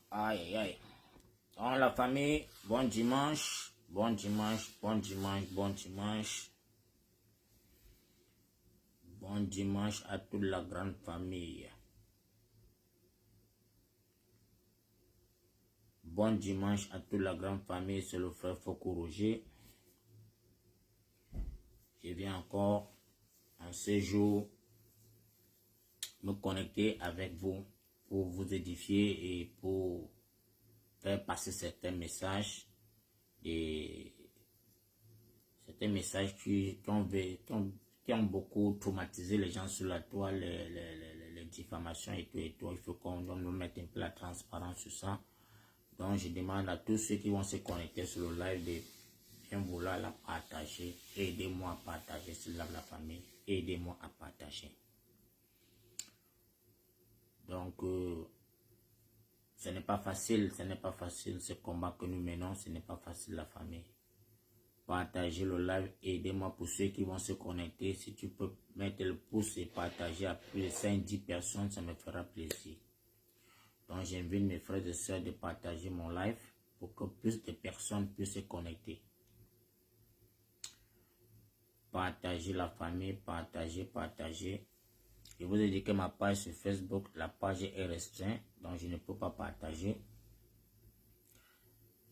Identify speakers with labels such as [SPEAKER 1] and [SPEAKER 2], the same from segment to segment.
[SPEAKER 1] Aïe, aïe, aïe. Donc la famille, bon dimanche, bon dimanche, bon dimanche, bon dimanche. Bon dimanche à toute la grande famille. Bon dimanche à toute la grande famille, c'est le frère Foko Roger. Je viens encore en ce jour me connecter avec vous pour vous édifier et pour faire passer certains messages qui ont beaucoup traumatisé les gens sur la toile, les diffamations et tout et tout. Il faut qu'on nous mette un peu la transparence sur ça. Donc je demande à tous ceux qui vont se connecter sur le live de bien vouloir la partager. Aidez-moi à partager sur la famille. Aidez-moi à partager. Donc ce n'est pas facile ce combat que nous menons, ce n'est pas facile la famille. Partagez le live, aidez-moi pour ceux qui vont se connecter. Si tu peux mettre le pouce et partager à plus de 5-10 personnes, ça me fera plaisir. Donc j'invite mes frères et sœurs de partager mon live pour que plus de personnes puissent se connecter. Partagez la famille, partagez. Je vous ai dit que ma page sur Facebook, la page est restreinte, donc je ne peux pas partager.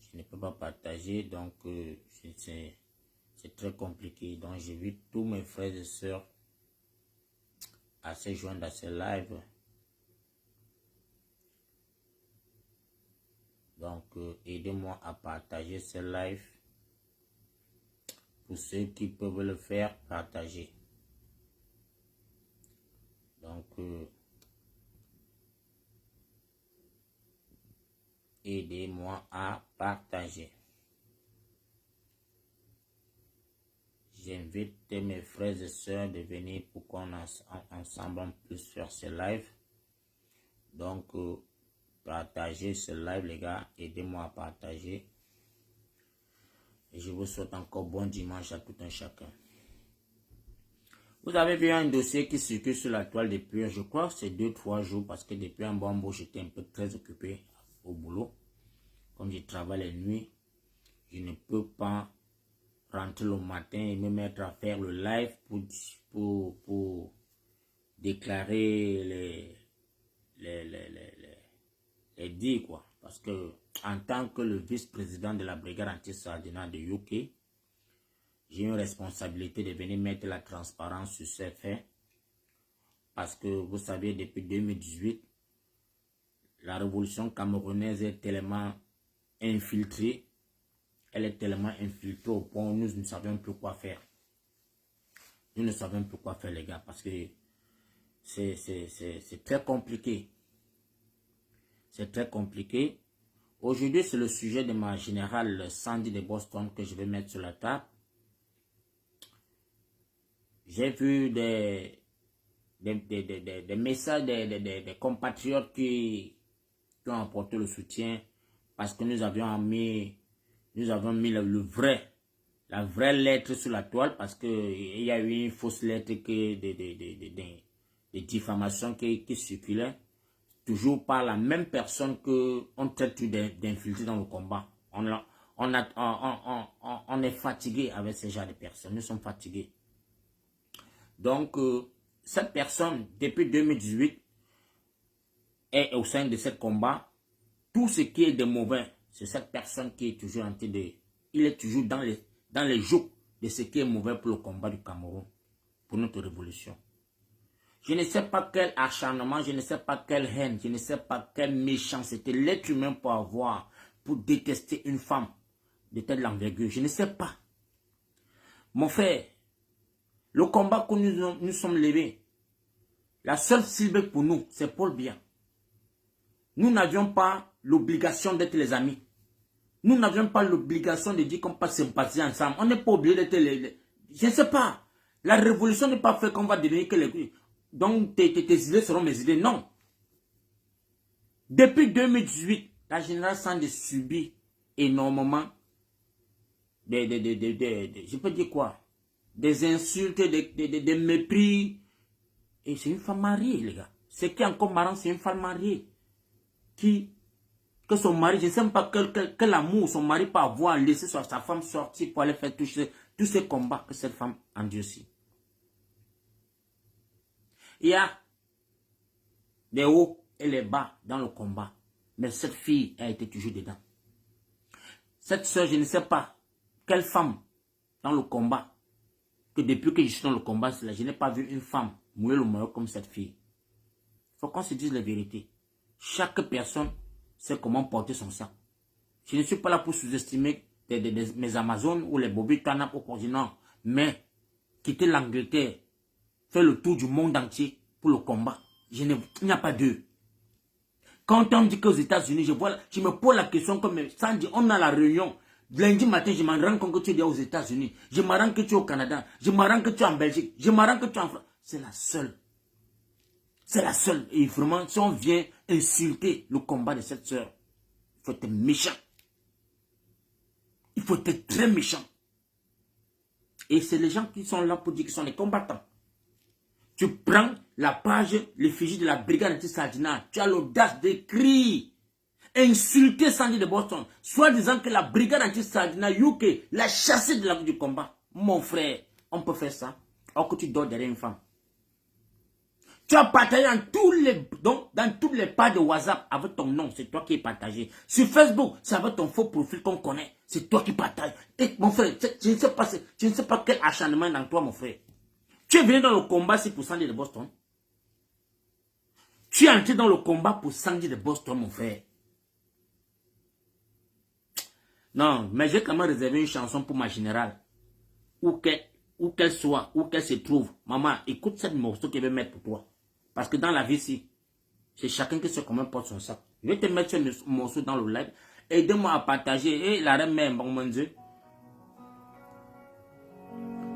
[SPEAKER 1] Je ne peux pas partager, donc c'est très compliqué. Donc j'invite tous mes frères et sœurs à se joindre à ce live. Donc aidez-moi à partager ce live. Pour ceux qui peuvent le faire, partager. Donc aidez-moi à partager. J'invite mes frères et sœurs de venir pour qu'on ensemble puisse faire ce live. Donc partagez ce live les gars, aidez-moi à partager. Et je vous souhaite encore bon dimanche à tout un chacun. Vous avez vu un dossier qui circule sur la toile depuis, je crois que c'est 2-3 jours, parce que depuis un bon bout, j'étais un peu très occupé au boulot. Comme je travaille les nuits, je ne peux pas rentrer le matin et me mettre à faire le live pour déclarer les dits, quoi. Parce que en tant que le vice-président de la brigade anti-sardinat de UK, j'ai une responsabilité de venir mettre la transparence sur ces faits. Parce que vous savez, depuis 2018, la révolution camerounaise est tellement infiltrée. Elle est tellement infiltrée au point où nous ne savons plus quoi faire. Nous ne savons plus quoi faire, les gars, parce que c'est très compliqué. C'est très compliqué. Aujourd'hui, c'est le sujet de ma générale Sandy de Boston que je vais mettre sur la table. J'ai vu des messages des compatriotes qui ont apporté le soutien parce que nous avons mis la vraie lettre sur la toile parce qu'il y a eu une fausse lettre de diffamation qui circulait toujours par la même personne qu'on traite d'infiltrer dans le combat. On est fatigué avec ce genre de personnes, nous sommes fatigués. Donc, cette personne, depuis 2018, est au sein de ce combat. Tout ce qui est de mauvais, c'est cette personne qui est toujours en train de... Il est toujours dans les jougs de ce qui est mauvais pour le combat du Cameroun, pour notre révolution. Je ne sais pas quel acharnement, je ne sais pas quelle haine, je ne sais pas quelle méchanceté l'être humain peut avoir pour détester une femme de telle envergure. Je ne sais pas. Mon frère, le combat que nous sommes levés, la seule cible pour nous, c'est Paul Biya. Nous n'avions pas l'obligation d'être les amis. Nous n'avions pas l'obligation de dire qu'on peut sympathiser ensemble. On n'est pas obligé d'être les... Je ne sais pas. La révolution n'est pas faite qu'on va devenir que les... Donc tes idées seront mes idées. Non. Depuis 2018, la générale Sandy subit énormément je peux dire quoi? Des insultes, des mépris. Et c'est une femme mariée, les gars. Ce qui est encore marrant, c'est une femme mariée qui que son mari, je ne sais même pas quel amour son mari peut avoir, laisser sa femme sortir pour aller faire tous ces combats que cette femme endurcit. Il y a des hauts et les bas dans le combat, mais cette fille a été toujours dedans. Cette soeur, je ne sais pas quelle femme dans le combat, que depuis que je suis dans le combat, je n'ai pas vu une femme mouiller le maillot comme cette fille. Il faut qu'on se dise la vérité. Chaque personne sait comment porter son sac. Je ne suis pas là pour sous-estimer mes Amazones ou les Bobby Tanap au continent, mais quitter l'Angleterre, faire le tour du monde entier pour le combat, il n'y a pas d'eux. Quand on dit qu'aux États-Unis, je me pose la question comme Sandy, on a la réunion. Lundi matin, je me rends compte que tu es aux États-Unis. Je me rends que tu es au Canada. Je me rends que tu es en Belgique. Je me rends que tu es en France. C'est la seule. C'est la seule. Et vraiment, si on vient insulter le combat de cette soeur, il faut être méchant. Il faut être très méchant. Et c'est les gens qui sont là pour dire qu'ils sont les combattants. Tu prends la page, l'effigie de la brigade anti-Sardina. Tu as l'audace d'écrire, insulter Sandy de Boston, soit disant que la brigade anti-Sardina UK l'a chassé du combat. Mon frère, on peut faire ça. Or que tu dors derrière une femme. Tu as partagé dans tous les pages de WhatsApp avec ton nom, c'est toi qui es partagé. Sur Facebook, c'est avec ton faux profil qu'on connaît, c'est toi qui partages. Et mon frère, je ne sais pas quel acharnement dans toi, mon frère. Tu es venu dans le combat, c'est pour Sandy de Boston. Tu es entré dans le combat pour Sandy de Boston, mon frère. Non, mais j'ai quand même réservé une chanson pour ma générale. Où qu'elle soit, où qu'elle se trouve. Maman, écoute cette morceau que je vais mettre pour toi. Parce que dans la vie ici, c'est chacun qui sait comment porte son sac. Je vais te mettre ce morceau dans le live. Aidez-moi à partager. Et la reine même, bon mon Dieu.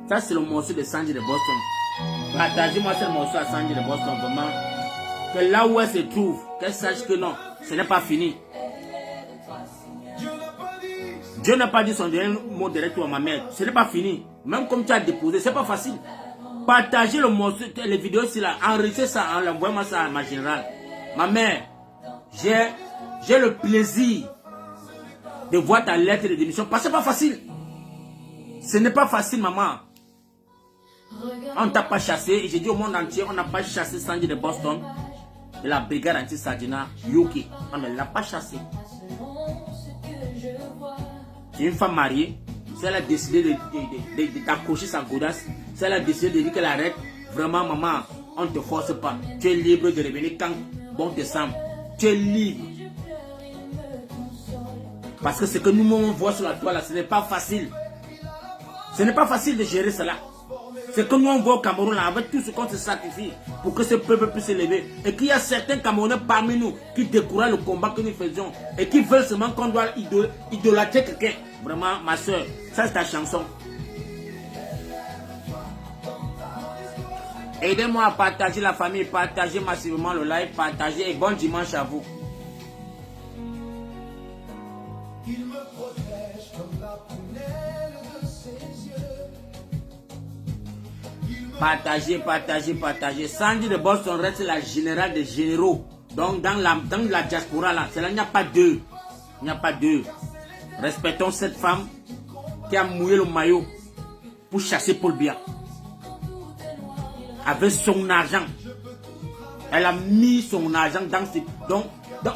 [SPEAKER 1] Ça, c'est le morceau de Sandy de Boston. Partagez-moi ce morceau à Sandy de Boston, vraiment. Que là où elle se trouve, qu'elle sache que non, ce n'est pas fini. Dieu n'a pas dit son dernier mot direct à ma mère. Ce n'est pas fini. Même comme tu as déposé, ce n'est pas facile. Partagez le morceau, les vidéos ici là. Enregistrez ça, envoyez-moi ça à ma générale. Ma mère, j'ai le plaisir de voir ta lettre de démission. Parce que ce n'est pas facile. Ce n'est pas facile, maman. On ne t'a pas chassé. Et j'ai dit au monde entier, on n'a pas chassé Sandy de Boston, de la brigade anti-Sardina UK. On ne l'a pas chassé. C'est une femme mariée. Si elle a décidé d'accrocher sa godasse, si elle a décidé de dire qu'elle arrête, vraiment maman, on ne te force pas. Tu es libre de revenir quand bon te semble. Tu es libre. Parce que ce que nous on voit sur la toile, ce n'est pas facile. Ce n'est pas facile de gérer cela. C'est que nous on voit au Cameroun là, avec tout ce qu'on se sacrifie pour que ce peuple puisse s'élever. Et qu'il y a certains Camerounais parmi nous qui découragent le combat que nous faisions et qui veulent seulement qu'on doit idolâtrer quelqu'un. Vraiment, ma soeur, ça c'est ta chanson. Aidez-moi à partager la famille, partagez massivement le live, partagez et bon dimanche à vous. Il me protège comme la prunelle de ses yeux. Partagez. Sandy de Boston reste la générale des généraux. Donc dans la diaspora là, il n'y a pas deux. Il n'y a pas deux. Respectons cette femme qui a mouillé le maillot pour chasser Paul Biya. Avec son argent. Elle a mis son argent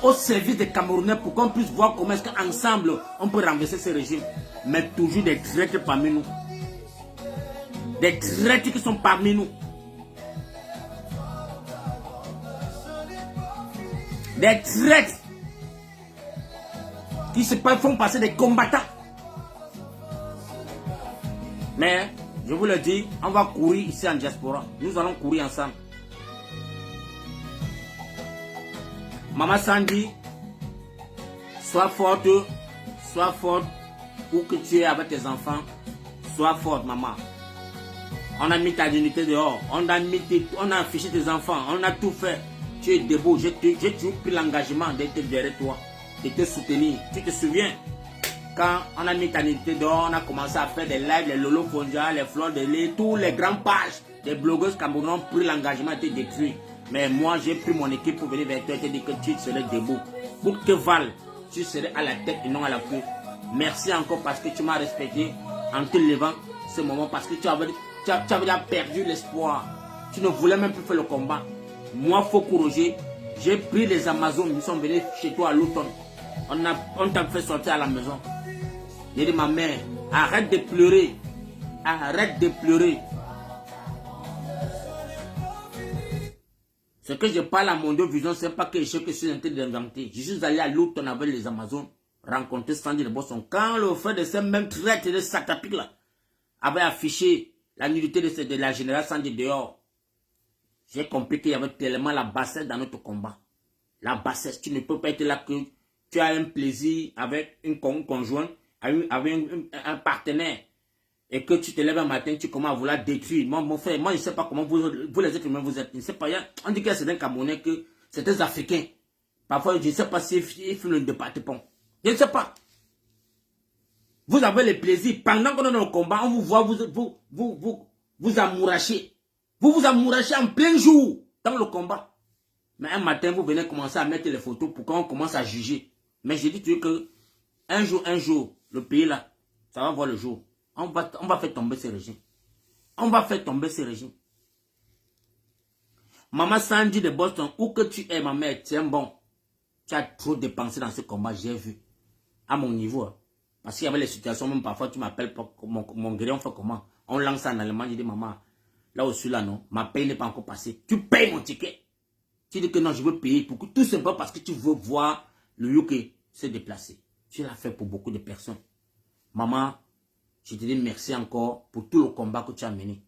[SPEAKER 1] au service des Camerounais pour qu'on puisse voir comment est-ce qu'ensemble on peut renverser ce régime. Mais toujours des traîtres parmi nous. Des traîtres qui sont parmi nous. Des traîtres qui se font passer des combattants. Mais, je vous le dis, on va courir ici en diaspora. Nous allons courir ensemble. Maman Sandy, sois forte, où que tu es avec tes enfants, sois forte maman. On a mis ta dignité dehors, on a affiché tes enfants, on a tout fait. Tu es debout, j'ai toujours pris l'engagement d'être derrière toi, de te soutenir. Tu te souviens, quand on a mis ta dignité dehors, on a commencé à faire des lives, les Lolo Fondia, les Fleurs de lait, tous les grands pages des blogueuses camerounais ont pris l'engagement de te détruire. Mais moi, j'ai pris mon équipe pour venir vers toi et te dire que tu serais debout. Pour que Val, tu serais à la tête et non à la queue. Merci encore parce que tu m'as respecté en te levant ce moment parce que tu avais déjà perdu l'espoir. Tu ne voulais même plus faire le combat. Moi, Foko Roger, j'ai pris les Amazones, ils sont venus chez toi à l'automne. On t'a fait sortir à la maison. J'ai dit, ma mère, arrête de pleurer. Arrête de pleurer. Ce que je parle à mon Dieu Vision, ce n'est pas que je suis en train d'inventer. Je suis allé à l'automne avec les Amazones, rencontrer Sandy de Boston. Quand le frère de ces mêmes traites de Satapic là avait affiché la nudité de la générale Sandy dehors, j'ai compris qu'il y avait tellement la bassesse dans notre combat. La bassesse, tu ne peux pas être là que tu as un plaisir avec une conjointe, avec un partenaire. Et que tu te lèves un matin, tu commences à vouloir détruire. Mon frère, moi je ne sais pas comment vous les êtres humains vous êtes. Je ne sais pas, on dit que c'est un Camerounais, que c'est des Africains. Parfois, je ne sais pas s'ils filment le département. Je ne sais pas. Vous avez le plaisir. Pendant qu'on est au combat, on vous voit vous amouracher. Vous amourachez en plein jour dans le combat. Mais un matin, vous venez commencer à mettre les photos pour qu'on commence à juger. Mais j'ai dit que un jour, le pays là, ça va voir le jour. On va faire tomber ce régime. On va faire tomber ce régime. Maman Sandy de Boston, où que tu es, ma mère, tiens bon. Tu as trop dépensé dans ce combat, j'ai vu. À mon niveau. Parce qu'il y avait les situations, même parfois tu m'appelles, mon gré, on fait comment? On lance ça en allemand, je dis, maman, là où je suis là, non, ma paye n'est pas encore passée. Tu payes mon ticket. Tu dis que non, je veux payer pour que tout simplement parce que tu veux voir le UK se déplacer. Tu l'as fait pour beaucoup de personnes. Maman, je te dis merci encore pour tout le combat que tu as mené.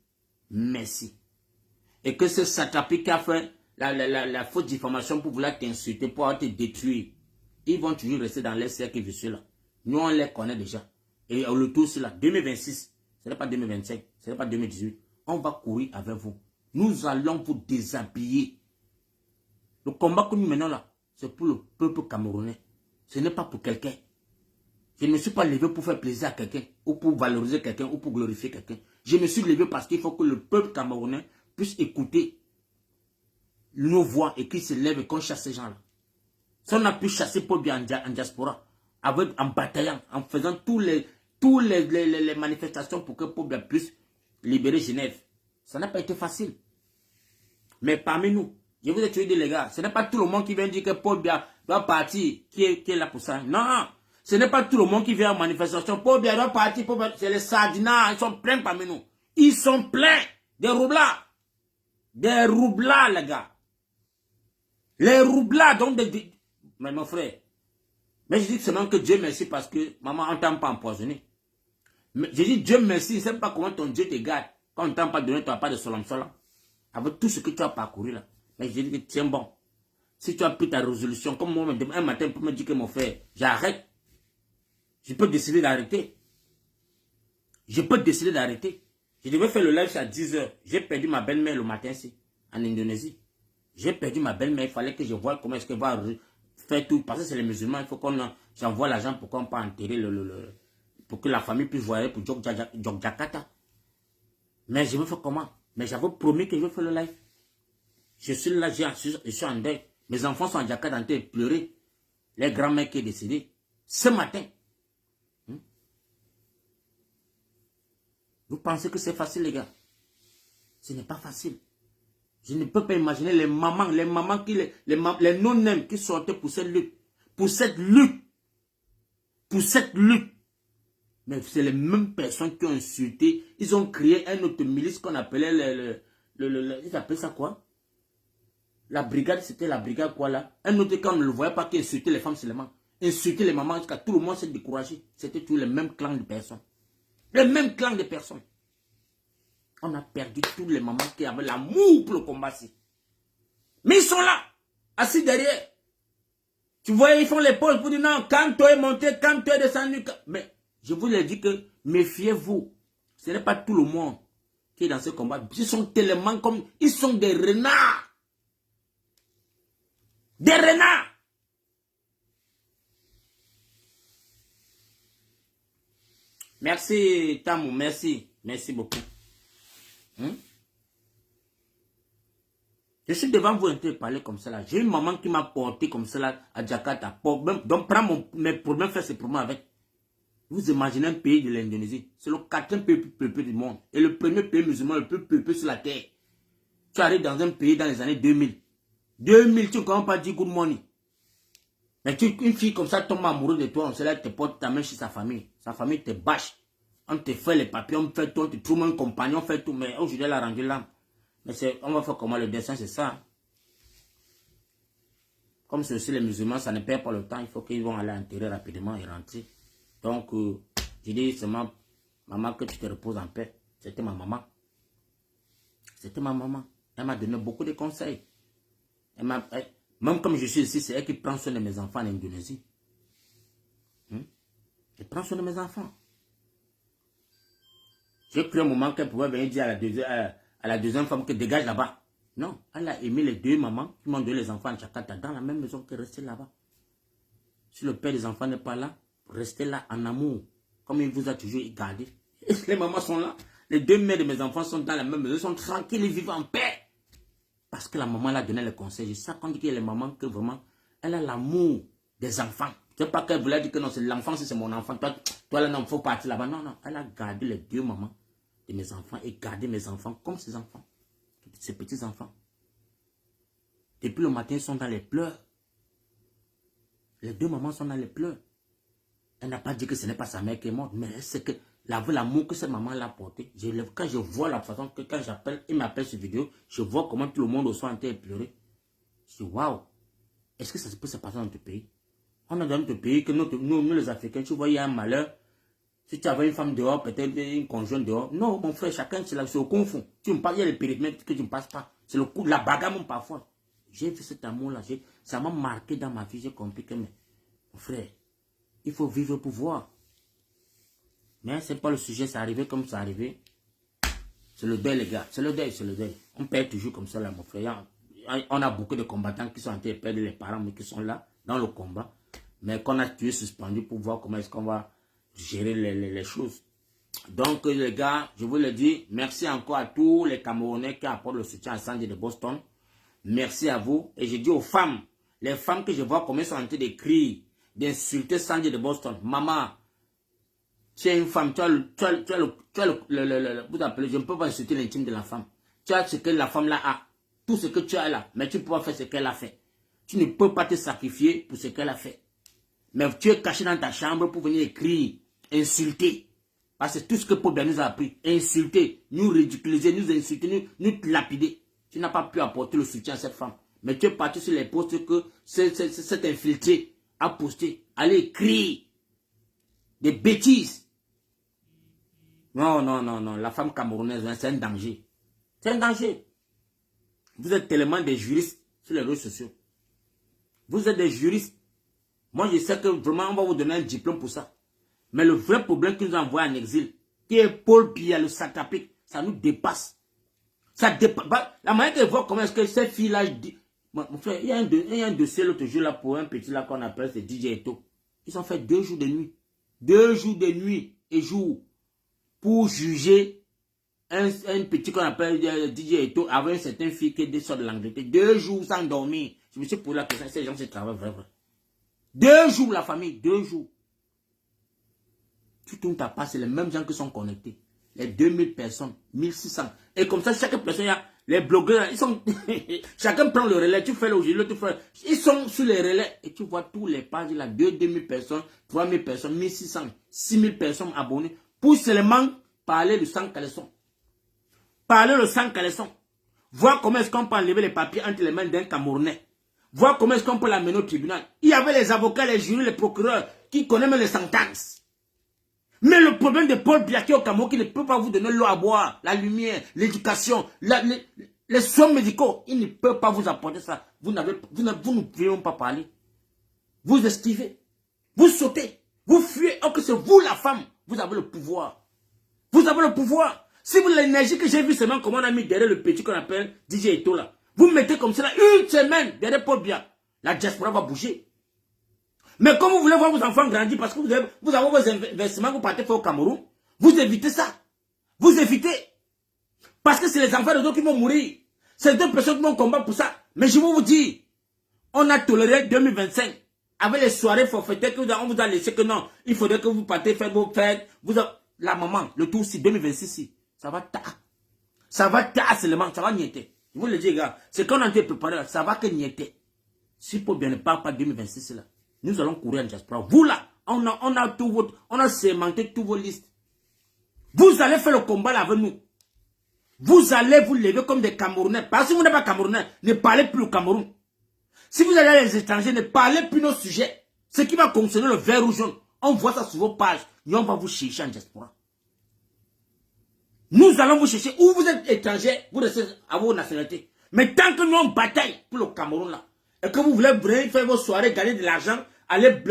[SPEAKER 1] Merci. Et que ce satrapi qui a fait la fausse diffamation pour vouloir t'insulter, pour te détruire, ils vont toujours rester dans les cercles vicieux là. Nous, on les connaît déjà. Et le tout, c'est là, 2026. Ce n'est pas 2025, ce n'est pas 2018. On va courir avec vous. Nous allons vous déshabiller. Le combat que nous menons là, c'est pour le peuple camerounais. Ce n'est pas pour quelqu'un. Je ne me suis pas levé pour faire plaisir à quelqu'un, ou pour valoriser quelqu'un, ou pour glorifier quelqu'un. Je me suis levé parce qu'il faut que le peuple camerounais puisse écouter nos voix et qu'il se lève et qu'on chasse ces gens-là. Si on a pu chasser Paul Biya en diaspora, en bataillant, en faisant toutes les manifestations pour que Paul Biya puisse libérer Genève, ça n'a pas été facile. Mais parmi nous, je vous ai tué les gars, ce n'est pas tout le monde qui vient dire que Paul Biya doit partir, qui est là pour ça. Non! Ce n'est pas tout le monde qui vient en manifestation. Paul Biya doit partir, c'est les sardinats, ils sont pleins parmi nous. Ils sont pleins des roublards. Des roublards, les gars. Les roublards, donc mais mon frère, mais je dis seulement que Dieu merci parce que maman, on ne t'a pas empoisonné. Mais je dis Dieu merci, je ne sais pas comment ton Dieu te garde. Quand on ne t'a pas donné, tu n'as pas de solam. Avec tout ce que tu as parcouru là. Mais je dis que tiens bon. Si tu as pris ta résolution, comme moi, un matin, pour me dire que mon frère, j'arrête. Je peux décider d'arrêter. Je peux décider d'arrêter. Je devais faire le live à 10 h. J'ai perdu ma belle-mère le matin ici, en Indonésie. J'ai perdu ma belle-mère. Il fallait que je voie comment est-ce qu'elle va faire tout. Parce que c'est les musulmans. Il faut qu'on j'envoie l'argent pour qu'on puisse enterrer pour que la famille puisse voyager pour Jogjakarta. Mais je veux faire comment? Mais j'avais promis que je vais faire le live. Je suis là, je suis en deuil. Mes enfants sont en Jakarta en train de pleurer. Les grands-mères qui est décédée. Ce matin. Vous pensez que c'est facile, les gars? Ce n'est pas facile. Je ne peux pas imaginer les mamans les non-nèmes qui sortaient pour cette lutte. Pour cette lutte. Pour cette lutte. Mais c'est les mêmes personnes qui ont insulté. Ils ont créé un autre milice qu'on appelait ils appellent ça quoi? La brigade, c'était la brigade quoi là? Un autre quand on ne le voyait pas qui insultait les femmes seulement. Insulter les mamans jusqu'à tout le monde s'est découragé. C'était tous les mêmes clans de personnes. Les mêmes clans de personnes. On a perdu tous les mamans qui avaient l'amour pour le combat. Mais ils sont là, assis derrière. Tu vois, ils font les pauses pour dire non, quand toi est monté, quand toi est descendu. Mais je vous l'ai dit que méfiez-vous. Ce n'est pas tout le monde qui est dans ce combat. Ils sont tellement comme... Ils sont des renards. Des renards. Merci, Tamou. Merci. Merci beaucoup. Je suis devant vous en train de parler comme ça là. J'ai une maman qui m'a porté comme ça là à Jakarta. Donc prends mes problèmes, fais ces problèmes avec. Vous imaginez un pays de l'Indonésie. C'est le quatrième pays le plus peuplé du monde. Et le premier pays musulman le plus peuplé sur la terre. Tu arrives dans un pays dans les années 2000. 2000, tu ne commences pas à dire good morning. Mais une fille comme ça tombe amoureuse de toi, on sait là, te porte ta main chez sa famille. Sa famille te bâche. On te fait les papiers, on fait tout, on te trouve un compagnon, on fait tout. Mais aujourd'hui, elle a rendu l'âme. Mais on va faire comment le dessin, c'est ça. Comme c'est aussi les musulmans, ça ne perd pas le temps. Il faut qu'ils vont aller enterrer rapidement et rentrer. Donc, je dis seulement, maman, que tu te reposes en paix. C'était ma maman. C'était ma maman. Elle m'a donné beaucoup de conseils. Même comme je suis ici, c'est elle qui prend soin de mes enfants en Indonésie. Elle prend soin de mes enfants. J'ai cru un moment qu'elle pouvait venir dire à la deuxième femme que dégage là-bas. Non, elle a aimé les deux mamans qui m'ont donné les enfants en Jakarta dans la même maison que rester là-bas. Si le père des enfants n'est pas là, restez là en amour, comme il vous a toujours gardé. Les mamans sont là. Les deux mères de mes enfants sont dans la même maison, ils sont tranquilles, ils vivent en paix. Parce que la maman l'a donné les conseils. C'est ça qu'on dit qu'il y a les mamans que vraiment, elle a l'amour des enfants. C'est pas qu'elle voulait dire que non, c'est l'enfant, c'est mon enfant. Toi là, non, il faut partir là-bas. Non, non, elle a gardé les deux mamans de mes enfants et gardé mes enfants comme ses enfants. Ses petits enfants. Depuis le matin, ils sont dans les pleurs. Les deux mamans sont dans les pleurs. Elle n'a pas dit que ce n'est pas sa mère qui est morte, mais c'est que l'amour que cette maman l'a porté. Quand je vois la façon que quand j'appelle, il m'appelle sur vidéo, je vois comment tout le monde au soir en train de pleurer. Je dis, waouh, est-ce que ça peut se passer dans notre pays? On est dans notre pays que nous les Africains, tu vois, il y a un malheur. Si tu avais une femme dehors, peut-être une conjointe dehors. Non, mon frère, chacun, c'est au confond. Tu me parles, il y a les périmètres que tu ne passes pas. C'est le coup, la bagarre même parfois. J'ai vu cet amour-là. Ça m'a marqué dans ma vie. J'ai compris que, mais, mon frère, il faut vivre pour voir. Mais ce n'est pas le sujet, c'est arrivé comme c'est arrivé. C'est le deuil, les gars. C'est le deuil, c'est le deuil. On perd toujours comme ça, là, mon frère. On a beaucoup de combattants qui sont en train de perdre les parents, mais qui sont là, dans le combat. Mais qu'on a tué, suspendu pour voir comment est-ce qu'on va gérer les choses. Donc, les gars, je vous le dis, merci encore à tous les Camerounais qui apportent le soutien à Sandy de Boston. Merci à vous. Et je dis aux femmes, les femmes que je vois comment elles sont en train d'écrire, d'insulter Sandy de Boston. Maman, tu es une femme, vous appelez, je ne peux pas insulter l'intime de la femme. Tu as ce que la femme là a, tout ce que tu as là, mais tu ne peux pas faire ce qu'elle a fait. Tu ne peux pas te sacrifier pour ce qu'elle a fait. Mais tu es caché dans ta chambre pour venir écrire, insulter. Parce que tout ce que Paul Biya nous a appris, insulter, nous ridiculiser, nous insulter, nous lapider. Tu n'as pas pu apporter le soutien à cette femme. Mais tu es parti sur les posts que cet infiltré a posté. Allez écrire des bêtises. Non, non, non, non. La femme camerounaise, c'est un danger. C'est un danger. Vous êtes tellement des juristes sur les réseaux sociaux. Vous êtes des juristes. Moi, je sais que vraiment, on va vous donner un diplôme pour ça. Mais le vrai problème qui nous envoie en exil, qui est Paul Biya, le satrapique, ça nous dépasse. Ça dépasse. La manière de voir comment est-ce que cette fille-là, mon frère, il y a un dossier l'autre jour là pour un petit là qu'on appelle, c'est DJ Eto. Ils ont fait 2 jours de nuit. 2 jours de nuit et jour pour juger un petit qu'on appelle DJ Eto avec une certaine fille qui sort de l'Angleterre. 2 jours sans dormir. Je me suis posé la question, ces gens se travaillent vraiment. 2 jours la famille, 2 jours. Tout tourne à pas, c'est les mêmes gens qui sont connectés. Les 2000 personnes, 1600. Et comme ça, chaque personne, il y a les blogueurs, ils sont... Chacun prend le relais, tu fais le l'autre frère. Ils sont sur les relais. Et tu vois tous les pages, là, 2000 personnes, 3000 personnes, 1600, 6000 personnes abonnées. Pour seulement parler de sang caleçon. Parler de sang caleçon. Voir comment est-ce qu'on peut enlever les papiers entre les mains d'un Camerounais. Voir comment est-ce qu'on peut l'amener au tribunal. Il y avait les avocats, les jurys, les procureurs qui connaissent même les sentences. Mais le problème de Paul Biya qui est au Cameroun, qui ne peut pas vous donner l'eau à boire, la lumière, l'éducation, les soins médicaux, il ne peut pas vous apporter ça. Vous ne pouvez même pas parler. Vous esquivez, vous sautez, vous fuyez, alors que c'est vous la femme, vous avez le pouvoir. Vous avez le pouvoir. Si vous l'énergie que j'ai vu seulement comment on a mis derrière le petit qu'on appelle DJ Eto là, vous mettez comme cela une semaine derrière Paul Biya, la diaspora va bouger. Mais comme vous voulez voir vos enfants grandir parce que vous avez vos investissements que vous partez faire au Cameroun, vous évitez ça. Vous évitez. Parce que c'est les enfants de d'autres qui vont mourir. C'est deux personnes qui vont combattre pour ça. Mais je vais vous dire, on a toléré 2025 avec les soirées forfaitaires qu'on vous a laissé que non, il faudrait que vous partez faire vos fêtes. La maman, le tour si 2026, ça va tard. Ça va tard seulement, ça va niéter. Je vous le dis, gars, c'est qu'on a été préparé là, ça va que niéter. Si pour bien ne parle pas 2026 là, nous allons courir en diaspora. Vous là, on a sémenté toutes vos listes. Vous allez faire le combat là avec nous. Vous allez vous lever comme des Camerounais. Parce que vous n'êtes pas Camerounais, ne parlez plus au Cameroun. Si vous allez à les étrangers, ne parlez plus nos sujets. Ce qui va concerner le vert ou jaune, on voit ça sur vos pages et on va vous chercher en diaspora. Nous allons vous chercher. Où vous êtes étranger, vous restez à vos nationalités. Mais tant que nous on bataille pour le Cameroun là, et que vous voulez faire vos soirées, gagner de l'argent, aller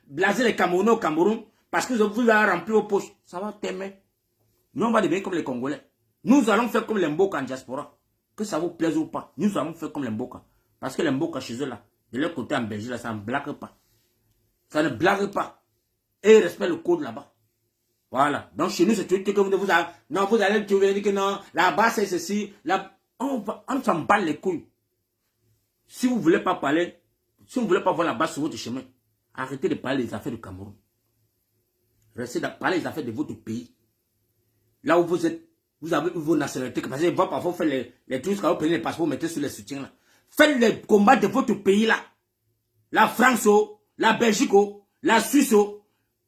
[SPEAKER 1] blaser les Camerounais au Cameroun, parce que vous avez rempli vos poches, ça va t'aimer. Nous on va devenir comme les Congolais. Nous allons faire comme les Mboka en diaspora. Que ça vous plaise ou pas, nous allons faire comme les Mboka. Parce que les Mboka chez eux là, de leur côté en Belgique là, ça ne blague pas. Ça ne blague pas. Et ils respectent le code là-bas. Voilà. Donc chez nous, c'est tout que vous avez. Non, vous allez dire que non, là-bas c'est ceci. Là, on s'en bat les couilles. Si vous ne voulez pas parler, si vous ne voulez pas voir là-bas sur votre chemin, arrêtez de parler des affaires du Cameroun. Restez de parler des affaires de votre pays. Là où vous êtes, vous avez vos nationalités. Parce que vous parfois faire les trucs quand vous prenez les passeports, vous mettez sur les soutiens là. Faites les combats de votre pays là. La France, la Belgique, la Suisse.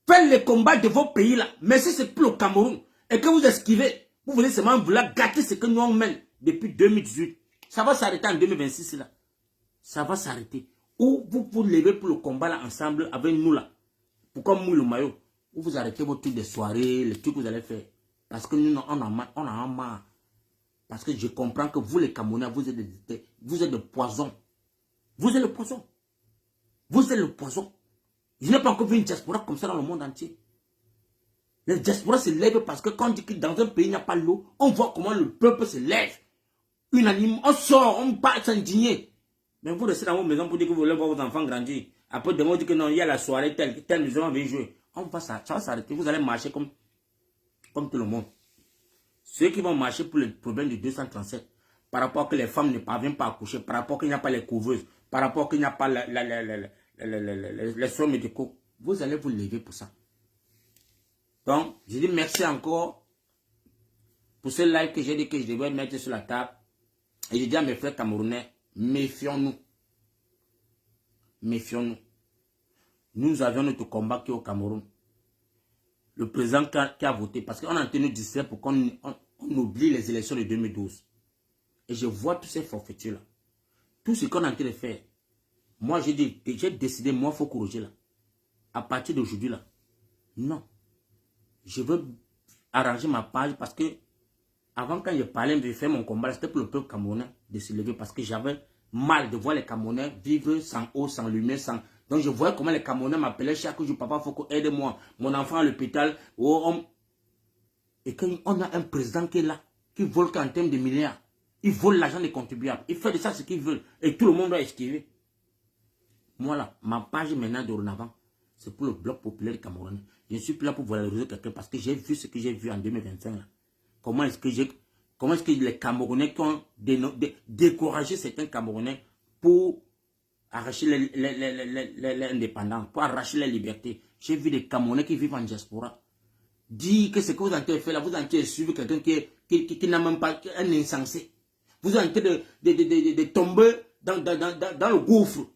[SPEAKER 1] Faites les combats de vos pays là. Mais si c'est plus le Cameroun et que vous esquivez, vous voulez seulement vouloir gâter ce que nous on mène depuis 2018. Ça va s'arrêter en 2026 là. Ça va s'arrêter. Ou vous vous levez pour le combat là ensemble avec nous là. Pourquoi mouille le maillot? Ou vous arrêtez vos trucs de soirée, les trucs que vous allez faire. Parce que nous on a marre. Parce que je comprends que vous les Camerounais, vous êtes de poison. Vous êtes le poison. Vous êtes le poison. Je n'ai pas encore vu une diaspora comme ça dans le monde entier. La diaspora se lève parce que quand on dit que dans un pays il n'y a pas l'eau, on voit comment le peuple se lève. Unanime, on sort, on part s'indigner. Mais vous restez dans vos maisons pour dire que vous voulez voir vos enfants grandir. Après, demain, on dit que non, il y a la soirée telle maison, on va jouer. Ça va s'arrêter. Vous allez marcher comme tout le monde. Ceux qui vont marcher pour le problème du 237, par rapport à que les femmes ne parviennent pas à accoucher, par rapport qu'il n'y a pas les couveuses, par rapport qu'il n'y a pas les soins médicaux, vous allez vous lever pour ça. Donc, je dis merci encore pour ce live que j'ai dit que je devais mettre sur la table. Et je dis à mes frères camerounais, méfions-nous. Méfions-nous. Nous avions notre combat qui est au Cameroun. Le président qui a voté, parce qu'on a tenu 17 pour qu'on oublie les élections de 2012. Et je vois tous ces forfaitures-là. Tout ce qu'on a en train de faire. Moi, j'ai décidé, moi, il faut corriger là. À partir d'aujourd'hui, là. Non. Je veux arranger ma page parce que, avant, quand je parlais, je fais mon combat, c'était pour le peuple camerounais de se lever parce que j'avais mal de voir les Camerounais vivre sans eau, sans lumière, sans... Donc, je voyais comment les Camerounais m'appelaient chaque jour, papa, il faut qu'on aide-moi. Mon enfant à l'hôpital. Et quand on a un président qui est là, qui vole qu'en termes de milliards, il vole l'argent des contribuables. Il fait de ça ce qu'il veut. Et tout le monde doit esquiver. Moi là, ma page maintenant dorénavant, c'est pour le bloc populaire camerounais. Je ne suis plus là pour valoriser quelqu'un parce que j'ai vu ce que j'ai vu en 2025 là. Comment est-ce que les Camerounais qui ont découragé certains Camerounais pour arracher l'indépendance, pour arracher la liberté. J'ai vu des Camerounais qui vivent en diaspora dire que ce que vous avez fait là, vous avez suivi quelqu'un qui n'a même pas un insensé. Vous êtes en train de tomber dans le gouffre.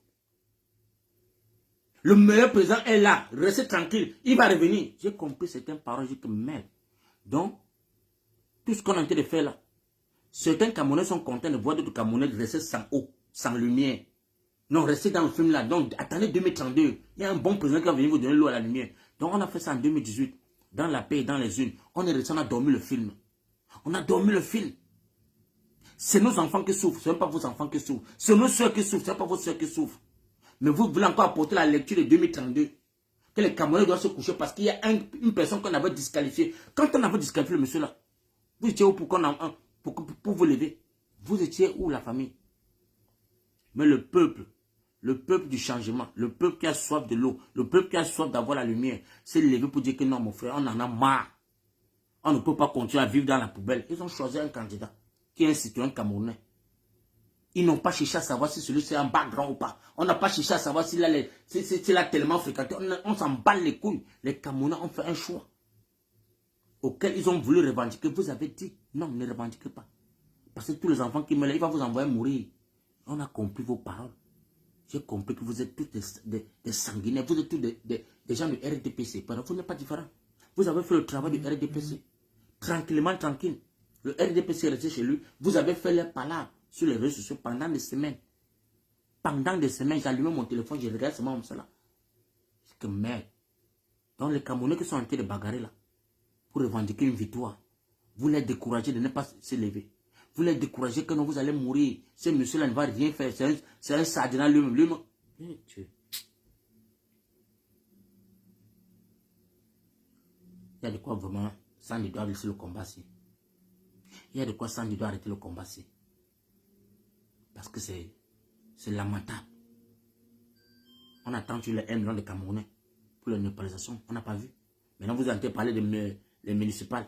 [SPEAKER 1] Le meilleur président est là, restez tranquille, il va revenir. J'ai compris certaines paroles, j'ai dit merde. Donc, tout ce qu'on est en train de faire là, certains Camerounais sont contents de voir d'autres Camerounais rester sans eau, sans lumière. Non, restez dans le film là. Donc, attendez 2032. Il y a un bon président qui va venir vous donner l'eau à la lumière. Donc, on a fait ça en 2018. Dans la paix et dans les unes. On est resté, on a dormi le film. On a dormi le film. C'est nos enfants qui souffrent, ce n'est pas vos enfants qui souffrent. C'est nos soeurs qui souffrent, ce n'est pas vos soeurs qui souffrent. Mais vous voulez encore apporter la lecture de 2032. Que les Camerounais doivent se coucher parce qu'il y a une personne qu'on avait disqualifiée. Quand on avait disqualifié le monsieur là, vous étiez où pour vous lever? Vous étiez où la famille? Mais le peuple du changement, le peuple qui a soif de l'eau, le peuple qui a soif d'avoir la lumière, s'est levé pour dire que non mon frère, on en a marre. On ne peut pas continuer à vivre dans la poubelle. Ils ont choisi un candidat. qui est un citoyen camerounais. Ils n'ont pas cherché à savoir si celui-ci est un background ou pas. On n'a pas cherché à savoir s'il a tellement fréquenté. On s'en bat les couilles. Les Camerounais ont fait un choix auquel ils ont voulu revendiquer. Vous avez dit, non, ne revendiquez pas. Parce que tous les enfants qui meurent, il va vous envoyer mourir. On a compris vos paroles. J'ai compris que vous êtes tous des sanguinaires. Vous êtes tous des gens du RDPC. Vous n'êtes pas différents. Vous avez fait le travail du RDPC. Tranquillement, tranquille. Le RDPC est resté chez lui. Vous avez fait les palabres sur les réseaux sociaux pendant des semaines. Pendant des semaines, j'allumais mon téléphone, je regarde seulement comme cela. C'est que merde. Donc les Camerounais qui sont en train de bagarrer là, pour revendiquer une victoire, vous les découragez de ne pas se lever. Vous les découragez que non, vous allez mourir. Ce monsieur-là ne va rien faire. C'est un sardinat lui-même. Il y a de quoi vraiment, Sandy doit laisser le combat. Il y a de quoi Sandy doit arrêter le combat. Parce que c'est lamentable. On attend sur les 1 million de Camerounais pour la népalisation. On n'a pas vu. Maintenant, vous entendez parler des municipales.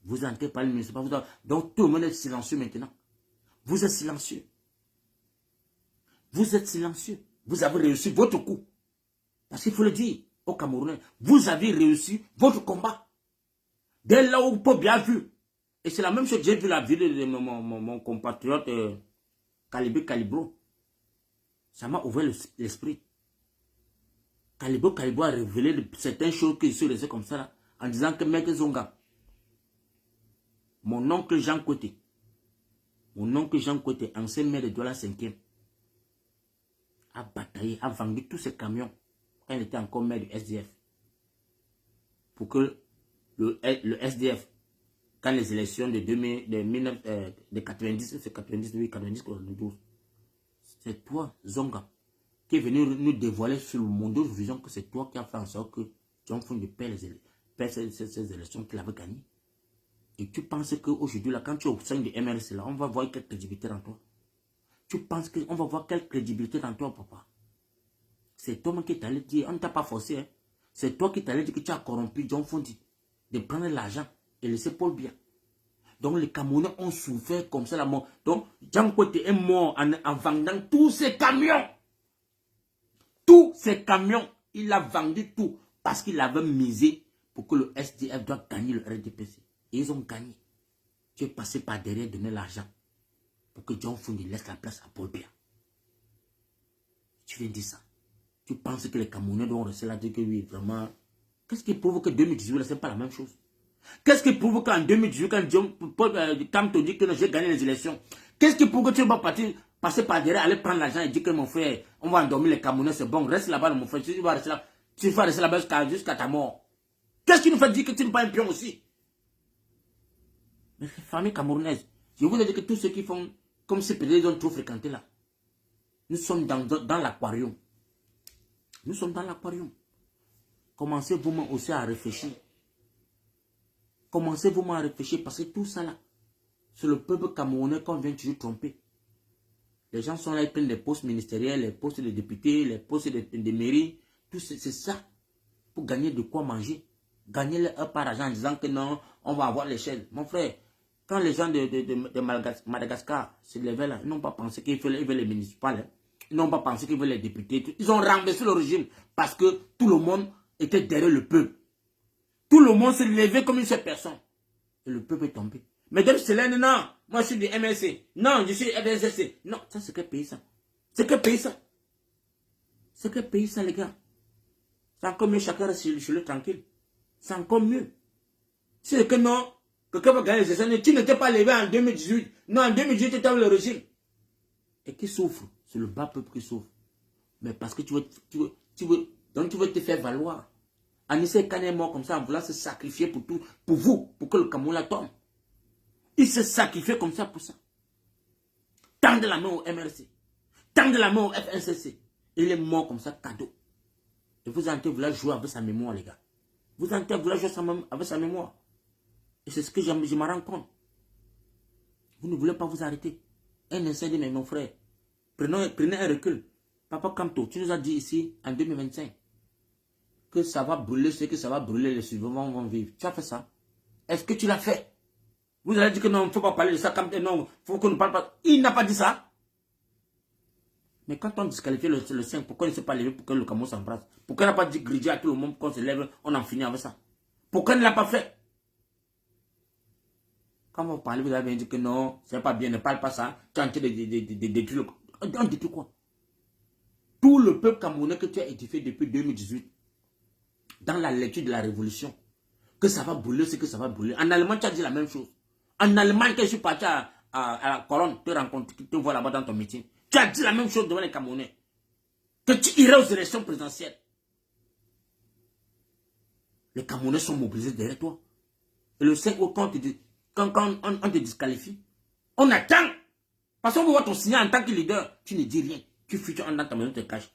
[SPEAKER 1] Vous entendez parler des municipales. Donc, tout le monde est silencieux maintenant. Vous êtes silencieux. Vous êtes silencieux. Vous avez réussi votre coup. Parce qu'il faut le dire aux Camerounais. Vous avez réussi votre combat. Dès là où vous pouvez bien vu. Et c'est la même chose que j'ai vu la vidéo de mon compatriote Calibro. Ça m'a ouvert l'esprit. Calibro a révélé certaines choses qui se laissaient comme ça là, en disant que Mec Zonga, mon oncle Jean Côté, ancien maire de Douala 5e, a bataillé, a vendu tous ses camions quand il était encore maire du SDF. Pour que le SDF, quand les élections de 90, c'est 90, oui, 90, 92, c'est toi, Zonga, qui est venu nous dévoiler sur le monde vision que c'est toi qui as fait en sorte que John Fundi perd ces élections qu'il avait gagnées. Et tu penses qu'aujourd'hui, là, quand tu es au sein du MRC, là, on va voir quelle crédibilité dans toi. Tu penses qu'on va voir quelle crédibilité dans toi, papa. C'est toi qui t'allais dire, on ne t'a pas forcé, hein. C'est toi qui t'allais dire que tu as corrompu John Fundi de prendre l'argent et laisser Paul Biya. Donc les Camerounais ont souffert comme ça la mort. Donc Jean Côté est mort en vendant tous ses camions. Tous ces camions, il a vendu tout parce qu'il avait misé pour que le SDF doit gagner le RDPC. Et ils ont gagné. Tu es passé par derrière donner l'argent pour que John Fundi laisse la place à Paul Biya. Tu viens dire ça. Tu penses que les Camerounais doivent rester là dire que oui, vraiment. Qu'est-ce qui prouve que 2018, ce n'est pas la même chose? Qu'est-ce qui prouve qu'en 2018, quand Tom te dit que j'ai gagné les élections, qu'est-ce qui prouve que tu vas passer par derrière, aller prendre l'argent et dire que mon frère, on va endormir les Camerounais, c'est bon, reste là-bas, mon frère, tu vas rester là-bas jusqu'à ta mort. Qu'est-ce qui nous fait dire que tu n'es pas un pion aussi? Mais famille camerounaise, je vous ai dit que tous ceux qui font comme ces pédés, ils ont trop fréquenté là. Nous sommes dans l'aquarium. Nous sommes dans l'aquarium. Commencez vous-même aussi à réfléchir. Commencez vous-même à réfléchir parce que tout ça là, c'est le peuple camerounais qu'on vient toujours tromper. Les gens sont là, ils prennent les postes ministériels, les postes de députés, les postes de mairie. Tout c'est ça. Pour gagner de quoi manger. Gagner leur part d'argent en disant que non, on va avoir l'échelle. Mon frère, quand les gens de Madagascar se levaient là, ils n'ont pas pensé qu'ils veulent les municipales. Hein. Ils n'ont pas pensé qu'ils veulent les députés. Ils ont renversé le régime parce que tout le monde était derrière le peuple. Tout le monde s'est levé comme une seule personne. Et le peuple est tombé. Mesdames, c'est là, non, moi je suis du MSC. Non, je suis FSSC. Non, ça c'est quel pays ça? C'est quel pays ça? C'est quel pays ça, les gars? C'est encore mieux, chacun reste chez lui tranquille. C'est encore mieux. C'est que non, quelqu'un va gagner les élections. Tu n'étais pas levé en 2018. Non, en 2018, tu étais dans le régime. Et qui souffre? C'est le bas peuple qui souffre. Mais parce que tu veux te faire valoir. Anissé Kane est mort comme ça en voulant se sacrifier pour tout, pour vous, pour que le Cameroun la tombe. Il s'est sacrifié comme ça pour ça. Tendre la main au MRC. Tendre la main au FNCC. Il est mort comme ça, cadeau. Et vous entendez vouloir jouer avec sa mémoire, les gars. Vous entendez vouloir jouer avec sa mémoire. Et c'est ce que je me rends compte. Vous ne voulez pas vous arrêter. Un instant, mais mon frère, prenez un recul. Papa Kamto, tu nous as dit ici, en 2025, que ça va brûler, c'est que ça va brûler, les survivants vont vivre. Tu as fait ça? Est-ce que tu l'as fait? Vous allez dire que non, il ne faut pas parler de ça. Non, il faut qu'on ne parle pas. Il n'a pas dit ça. Mais quand on disqualifie le 5, pourquoi il ne s'est pas levé pour que le Cameroun s'embrasse? Pourquoi il n'a pas dit gridier à tout le monde qu'on se lève, on en finit avec ça? Pourquoi il ne l'a pas fait? Quand vous parlez, vous avez dit que non, c'est pas bien, ne parle pas ça. Tu es en train de détruire le... On détruit quoi? Tout le peuple camerounais que tu as édifié depuis 2018, dans la lecture de la révolution, que ça va brûler, c'est que ça va brûler. En Allemagne, tu as dit la même chose. En Allemagne, quand je suis parti à la colonne, te rencontrer, te voir là-bas dans ton meeting, tu as dit la même chose devant les Camerounais. Que tu irais aux élections présidentielles. Les Camerounais sont mobilisés derrière toi. Et le 5 août, quand on te disqualifie, on attend. Parce qu'on voit ton signal en tant que leader, tu ne dis rien. Tu fuis, tu entres dans ta maison, tu te caches.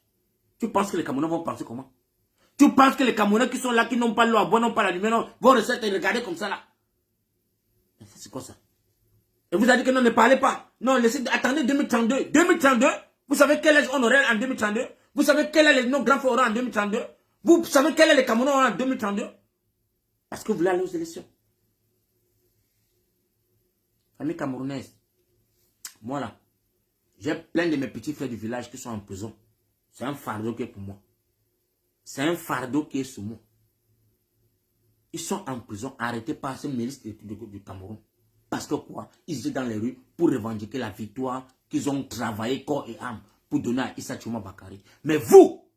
[SPEAKER 1] Tu penses que les Camerounais vont penser comment? Tu penses que les Camerounais qui sont là, qui n'ont pas l'eau à boire, n'ont pas la lumière, non, vont rester te regarder comme ça là? C'est quoi ça? Et vous avez dit que non, ne parlez pas. Non, attendez 2032. 2032, vous savez quel âge on aurait en 2032? Vous savez quel âge nos grands frères auront en 2032? Vous savez quel âge les Camerounais auront en 2032? Parce que vous voulez aller aux élections. Famille camerounaise, moi là, j'ai plein de mes petits frères du village qui sont en prison. C'est un fardeau qui est pour moi. C'est un fardeau qui est sur moi. Ils sont en prison, arrêtés par ce ministre du Cameroun. Parce que quoi? Ils étaient dans les rues pour revendiquer la victoire qu'ils ont travaillé corps et âme pour donner à Issa Tchouma Bakary. Mais vous,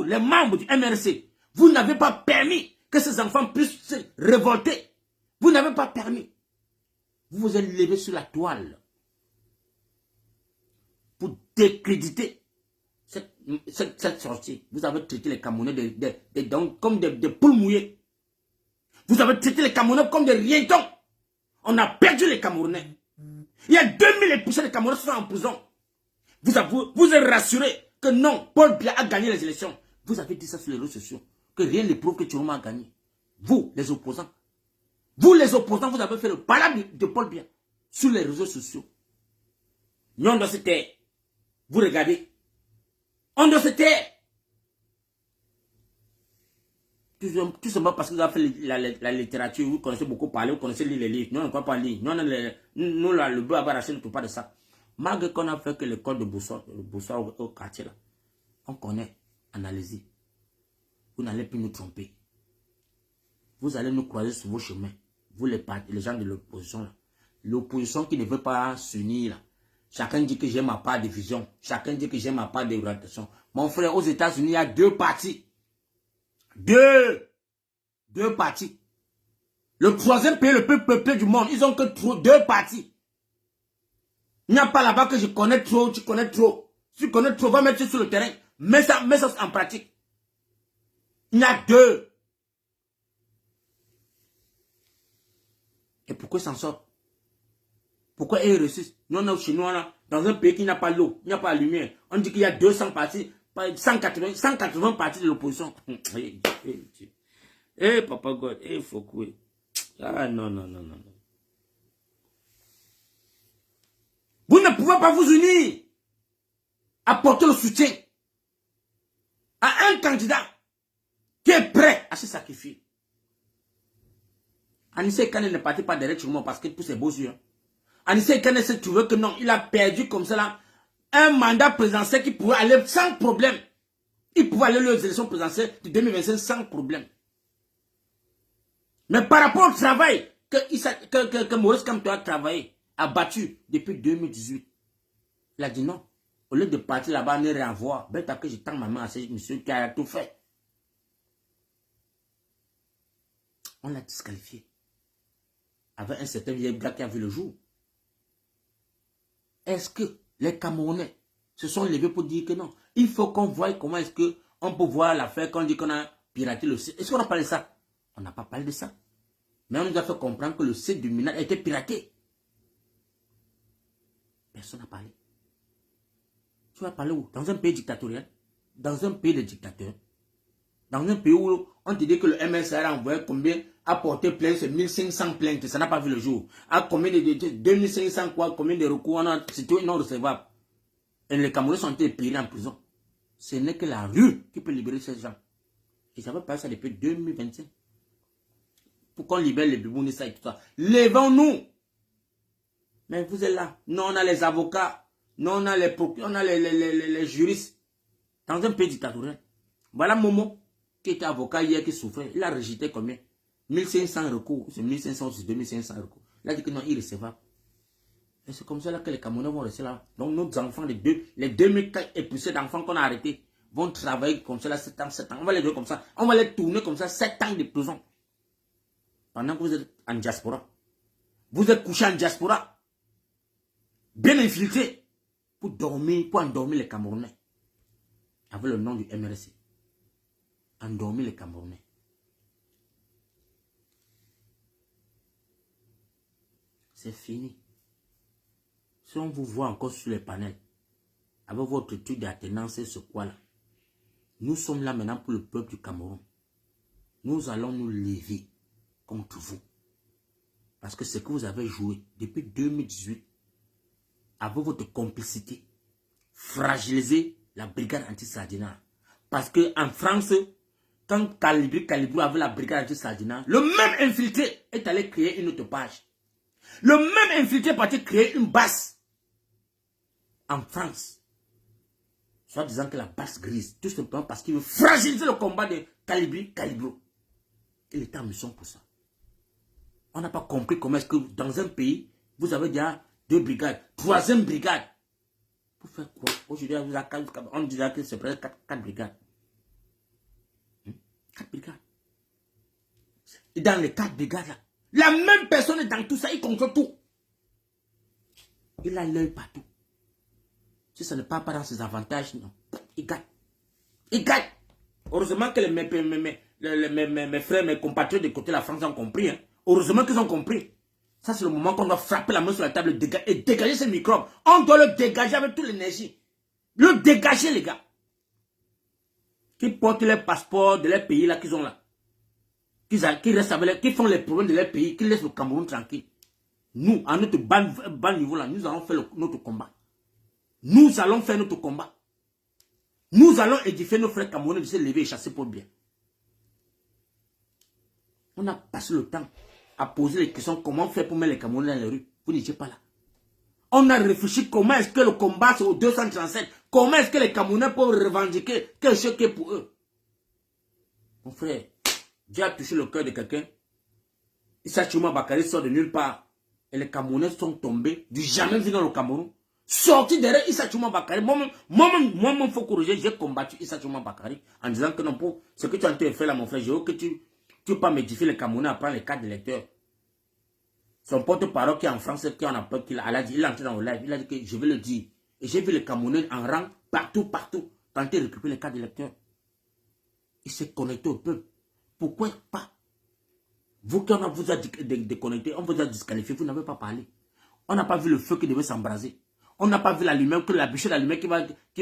[SPEAKER 1] les membres du MRC, vous n'avez pas permis que ces enfants puissent se révolter. Vous n'avez pas permis. Vous vous êtes levé sur la toile pour décréditer cette sortie. Vous avez traité les Camerounais comme des poules mouillées. Vous avez traité les Camerounais comme des rientons. On a perdu les Camerounais. Il y a 2000 et poussés de Camerounais qui sont en prison. Vous êtes rassurés que non, Paul Biya a gagné les élections. Vous avez dit ça sur les réseaux sociaux. Que rien ne prouve que Tchourouma a gagné. Vous, les opposants. Vous, les opposants, vous avez fait le palabre de Paul Biya sur les réseaux sociaux. Non, dans cette terre. Vous regardez. On doit se taire. Tout simplement parce que vous avez fait la littérature, vous connaissez beaucoup parler, vous connaissez lire les livres. Nous, on ne peut pas lire. Nous, là, le bœuf à arraché ne peut pas de ça. Malgré qu'on a fait que l'école de Boussoir au quartier, là, on connaît, analysez. Vous n'allez plus nous tromper. Vous allez nous croiser sur vos chemins. Vous, les gens de l'opposition, là. L'opposition qui ne veut pas s'unir, là. Chacun dit que j'ai ma part de vision. Chacun dit que j'ai ma part d'orientation. Mon frère, aux États-Unis, il y a deux partis. Deux partis. Le troisième pays le plus peuplé du monde, ils ont que deux partis. Il n'y a pas là-bas que je connais trop, tu connais trop. Si tu connais trop, va mettre sur le terrain. Mets ça en pratique. Il y a deux. Et pourquoi ils s'en sortent? Pourquoi ils réussissent? Nous, on est chinois là, dans un pays qui n'a pas l'eau, il n'y a pas la lumière. On dit qu'il y a 200 partis, 180 partis de l'opposition. Eh, Papa God, eh, Foucault. Ah, non. Vous ne pouvez pas vous unir. Apporter le soutien à un candidat qui est prêt à se sacrifier. Anissé Kane ne partit pas derrière tout le monde parce que tous ses beaux yeux. Anissé Kane s'est trouvé que non, il a perdu comme ça là un mandat présidentiel qui pouvait aller sans problème. Il pouvait aller aux élections présidentielles de 2025 sans problème. Mais par rapport au travail que Maurice Kamto a travaillé, a battu depuis 2018, il a dit non. Au lieu de partir là-bas, ne rien voir, ben que je tends ma main à ce monsieur qui a tout fait. On l'a disqualifié. Avec un certain vieil gars qui a vu le jour. Est-ce que les Camerounais se sont levés pour dire que non? Il faut qu'on voie comment est-ce qu'on peut voir l'affaire quand on dit qu'on a piraté le site. Est-ce qu'on a parlé de ça? On n'a pas parlé de ça. Mais on nous a fait comprendre que le site du Minal a été piraté. Personne n'a parlé. Tu vas parler où? Dans un pays dictatorial? Dans un pays de dictateurs? Dans un pays où on te dit que le MSR a envoyé combien? A porté plainte, c'est 1500 plaintes, ça n'a pas vu le jour. A combien de 2500 quoi, combien de recours, c'était non recevable. Et les Camerounais sont été payés en prison. Ce n'est que la rue qui peut libérer ces gens. Et ça va passer ça depuis 2025. Pour qu'on libère les Bibounis et tout ça. Levons-nous. Mais vous êtes là. Non, on a les avocats. Non, on a les juristes. Dans un pays dictatorial. Voilà Momo, qui était avocat hier, qui souffrait. Il a rejeté combien? 1500 recours. C'est 1500 sur 2500 recours. Il a dit que non, irrecevable. Et c'est comme ça là que les Camerounais vont rester là. Donc nos enfants, les 2000 époussés d'enfants qu'on a arrêtés, vont travailler comme ça là 7 ans, 7 ans. On va les donner comme ça. On va les tourner comme ça 7 ans de prison. Pendant que vous êtes en diaspora. Vous êtes couché en diaspora. Bien infiltré. Pour dormir, pour endormir les Camerounais. Avec le nom du MRC. Endormir les Camerounais. C'est fini. Si on vous voit encore sur les panels, avec votre truc d'attenance et ce quoi-là, nous sommes là maintenant pour le peuple du Cameroun. Nous allons nous lever contre vous. Parce que ce que vous avez joué depuis 2018, avec votre complicité, fragiliser la brigade anti-Sardina. Parce qu'en France, quand Calibrou avait la brigade anti-Sardina, le même infiltré est allé créer une autre page. Le même infiltré est parti créer une base en France. Soit disant que la base grise, tout simplement parce qu'il veut fragiliser le combat de Calibrou. Il était en mission pour ça. On n'a pas compris comment est-ce que dans un pays, vous avez déjà 2 brigades, 3e brigade. Pour faire quoi? Aujourd'hui, on dirait que c'est presque 4 brigades. 4 brigades. Et dans les 4 brigades, là, la même personne est dans tout ça, il contrôle tout. Il a l'œil partout. Si ça ne part pas dans ses avantages, non. Il gagne. Il gagne. Heureusement que mes frères, mes compatriotes de côté de la France ont compris. Hein. Heureusement qu'ils ont compris. Ça, c'est le moment qu'on doit frapper la main sur la table et dégager ces microbes. On doit le dégager avec toute l'énergie. Le dégager, les gars. Qui portent les passeports de leur pays là qu'ils ont là. Qui restent avec qui font les problèmes de leur pays, qui laissent le Cameroun tranquille. Nous, à notre bas niveau là, nous allons faire notre combat. Nous allons faire notre combat. Nous allons édifier nos frères camerounais de se lever et chasser pour bien. On a passé le temps à poser les questions comment faire pour mettre les Camerounais dans les rues. Vous n'étiez pas là. On a réfléchi comment est-ce que le combat c'est au 237. Comment est-ce que les Camerounais peuvent revendiquer quelque chose qui est pour eux. Mon frère, Dieu a touché le cœur de quelqu'un. Issa Chouma Bakary sort de nulle part. Et les Camerounais sont tombés du jamais vu dans le Cameroun. Sorti derrière Issa Chouma Bakary. Moi-même, faut corriger. J'ai combattu Issa Chouma Bakary en disant que non, pour ce que tu as en train de faire là, mon frère, je veux que tu peux pas m'édifier les Camerounais à prendre les cartes d'électeurs. Son porte-parole qui est en France, qui en a peur, il a dit, il est entré dans le live, il a dit que je vais le dire. Et j'ai vu les Camerounais en rang, partout, tenter de récupérer les cartes d'électeurs. Il s'est connecté au peuple. Pourquoi pas? Vous qui on vous a déconnecté, on vous a disqualifié, vous n'avez pas parlé. On n'a pas vu le feu qui devait s'embraser. On n'a pas vu la lumière, que la bûche de la lumière qui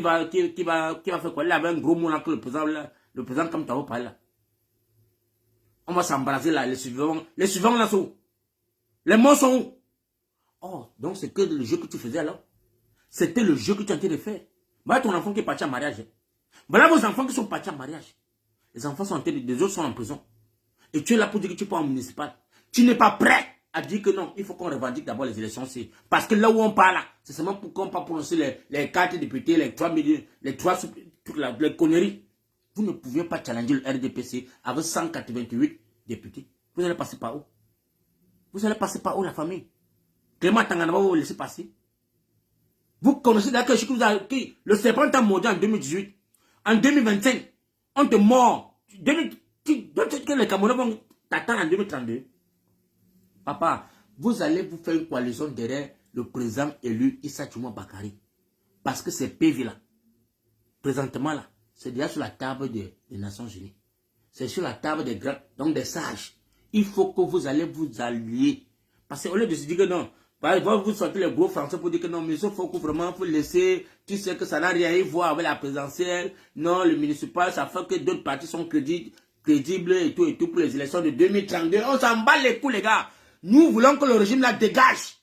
[SPEAKER 1] va faire quoi? Il avait un gros mot là que le président comme tu as parlé là. On va s'embraser là, les suivants là sont où? Les morts sont où? Oh, donc c'est que le jeu que tu faisais alors? C'était le jeu que tu as en train de faire. Voilà ton enfant qui est parti en mariage. Voilà vos enfants qui sont partis en mariage. Les enfants sont en train de... Les autres sont en prison. Et tu es là pour dire que tu pars en municipal. Tu n'es pas prêt à dire que non. Il faut qu'on revendique d'abord les élections. Parce que là où on parle, c'est seulement pour qu'on ne pas prononcer les 4 députés, les 3 millions, les conneries. Vous ne pouviez pas challenger le RDPC avec 188 députés. Vous allez passer par où? Vous allez passer par où la famille? Clément Tangana va vous laisser passer. Vous connaissez d'accord que le serpent t'a mordu en 2018. En 2025, on te mord. Que les Camerounais vont t'attendre en 2032. Papa, vous allez vous faire une coalition derrière le président élu Issa Chouma Bakary. Parce que ces PV là, présentement là, c'est déjà sur la table des Nations Unies. C'est sur la table des grands, donc des sages. Il faut que vous allez vous allier. Parce qu'au lieu de se dire que non, vous sortez les gros français pour dire que non, mais il faut que vraiment vous laisser. Tu sais que ça n'a rien à voir avec la présidentielle. Non, le municipal, ça fait que d'autres partis sont crédibles et tout pour les élections de 2032. On s'en bat les coups, les gars. Nous voulons que le régime la dégage.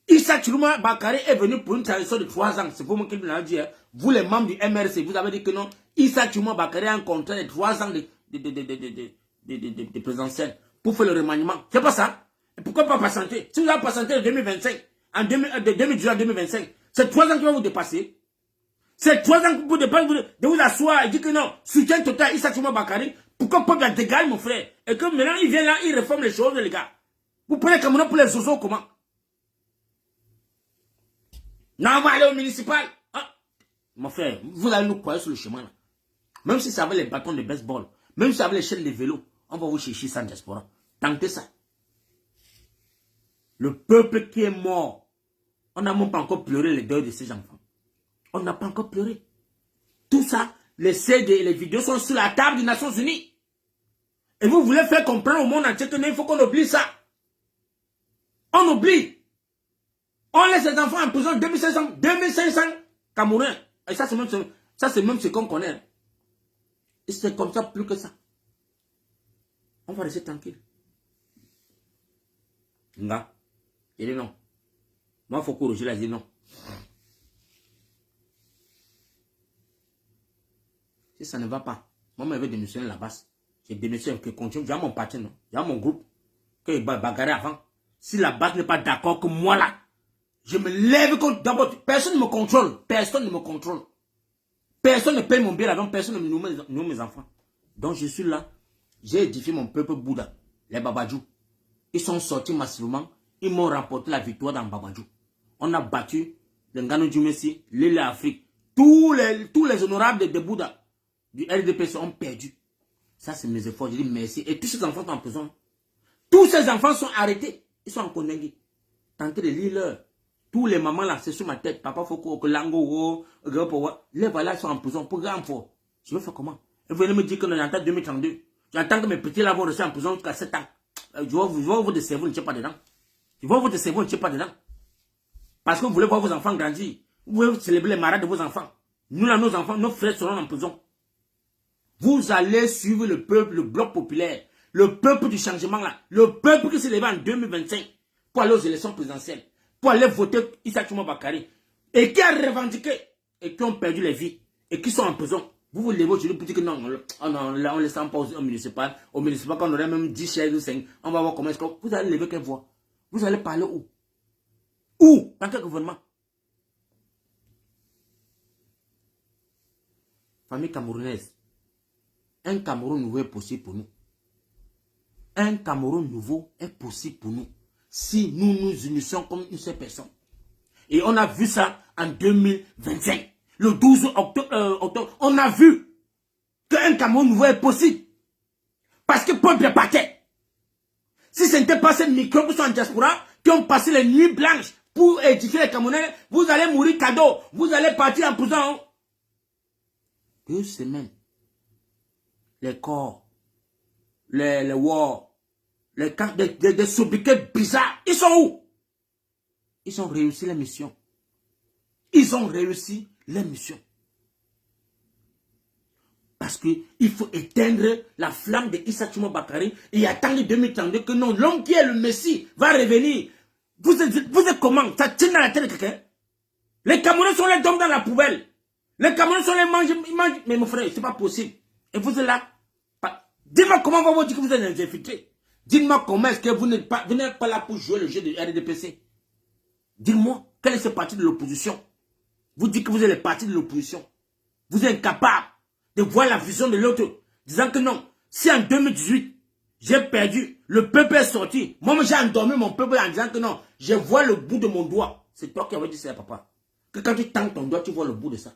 [SPEAKER 1] Issa Chouma Bakary est venu pour une transition de 3 ans. C'est vous qui me l'avez dit. Hein. Vous, les membres du MRC, vous avez dit que non. Issa Chouma Bakary a un contrat de 3 ans de présidentielle pour faire le remaniement. C'est pas ça. Et pourquoi pas patienter? Si vous avez patienté en 2025, de 2018 à 2025, c'est 3 ans qui vont vous dépasser. C'est 3 ans pour de vous asseoir et dire que non, soutien total, Issa Tchuma Bakari. Pourquoi pas de dégâts, mon frère? Et que maintenant, il vient là, il réforme les choses, les gars. Vous prenez Cameroun pour les zozos, comment? Non, on va aller au municipal. Ah. Mon frère, vous allez nous croire sur le chemin là. Même si ça avait les bâtons de baseball, même si ça avait les chaînes de vélo, on va vous chercher ça en diaspora. Tentez ça. Le peuple qui est mort, on n'a même pas encore pleuré les deuils de ces enfants. On n'a pas encore pleuré. Tout ça, les CD et les vidéos sont sur la table des Nations Unies. Et vous voulez faire comprendre au monde entier qu'il faut qu'on oublie ça. On oublie. On laisse les enfants en prison 2500 Camerounais. Et ça, c'est même ce qu'on connaît. Et c'est comme ça, plus que ça. On va rester tranquille. Nga, il dit non. Moi, il faut corriger là, il dit non. Si ça ne va pas, moi, je vais démissionner la base. J'ai démissionné, que continue. J'ai mon parti, non. J'ai mon groupe. Que je bagarre avant. Si la base n'est pas d'accord que moi là, je me lève contre. D'abord, personne ne me contrôle. Personne ne me contrôle. Personne ne paye mon billet avant. Personne ne me nomme mes enfants. Donc, je suis là. J'ai édifié mon peuple Bouddha. Les Babadjou. Ils sont sortis massivement. Ils m'ont remporté la victoire dans Babadjou. On a battu le Ngano Djumesi, l'île Afrique. Tous les honorables de Bouddha du RDPC ont perdu. Ça, c'est mes efforts. Je dis merci. Et tous ces enfants sont en prison. Tous ces enfants sont arrêtés. Ils sont en Kondengi. Tentez de lire leur. Tous les mamans là, c'est sur ma tête. Papa Foko, Lango, les voilà, ils sont en prison. Pour grand fort. Je vais faire comment? Et vous venez me dire que j'entends 2032. J'entends que mes petits là vont rester en prison jusqu'à 7 ans. Je vois votre cerveau ne tient pas dedans. Je vois votre cerveau ne tient pas dedans. Parce que vous voulez voir vos enfants grandir. Vous voulez célébrer les mariages de vos enfants. Nous là, nos enfants, nos frères seront en prison. Vous allez suivre le peuple, le bloc populaire, le peuple du changement là, le peuple qui s'est levé en 2025 pour aller aux élections présidentielles, pour aller voter Issa Tchuma Bakari, et qui a revendiqué, et qui ont perdu les vies, et qui sont en prison. Vous vous levez aujourd'hui pour dire que non, on ne laisse pas au municipal. Au municipal, quand on aurait même 10 chaises ou 5, on va voir comment est-ce que vous allez lever quelle voix. Vous allez parler où? Où? Dans quel gouvernement? Famille camerounaise. Un Cameroun nouveau est possible pour nous. Un Cameroun nouveau est possible pour nous. Si nous nous unissions comme une seule personne. Et on a vu ça en 2025. Le 12 octobre, on a vu qu'un Cameroun nouveau est possible. Parce que le peuple partait. Si ce n'était pas ces microbes qui sont en diaspora, qui ont passé les nuits blanches pour édifier les Camerounais, vous allez mourir cadeau. Vous allez partir en prison. 2 semaines. Les corps, les wars, les camps, des sobriquets bizarres. Ils sont où? Ils ont réussi la mission. Ils ont réussi la mission. Parce qu'il faut éteindre la flamme de Issa Tchuma Bakari et attendre 2032 que non, l'homme qui est le Messie va revenir. Vous êtes comment? Ça tient dans la tête de quelqu'un? Les Camerounais sont les hommes dans la poubelle. Les Camerounais sont les mangent. Mais mon frère, c'est pas possible. Et vous êtes là. Dites-moi comment on va vous dire que vous êtes infiltré. Dites-moi comment est-ce que vous n'êtes pas là pour jouer le jeu de RDPC. Dites-moi, quel est ce parti de l'opposition? Vous dites que vous êtes le parti de l'opposition. Vous êtes incapable de voir la vision de l'autre. Disant que non, si en 2018, j'ai perdu, le peuple est sorti. Moi, j'ai endormi mon peuple en disant que non, je vois le bout de mon doigt. C'est toi qui avais dit ça, papa. Que quand tu tends ton doigt, tu vois le bout de ça.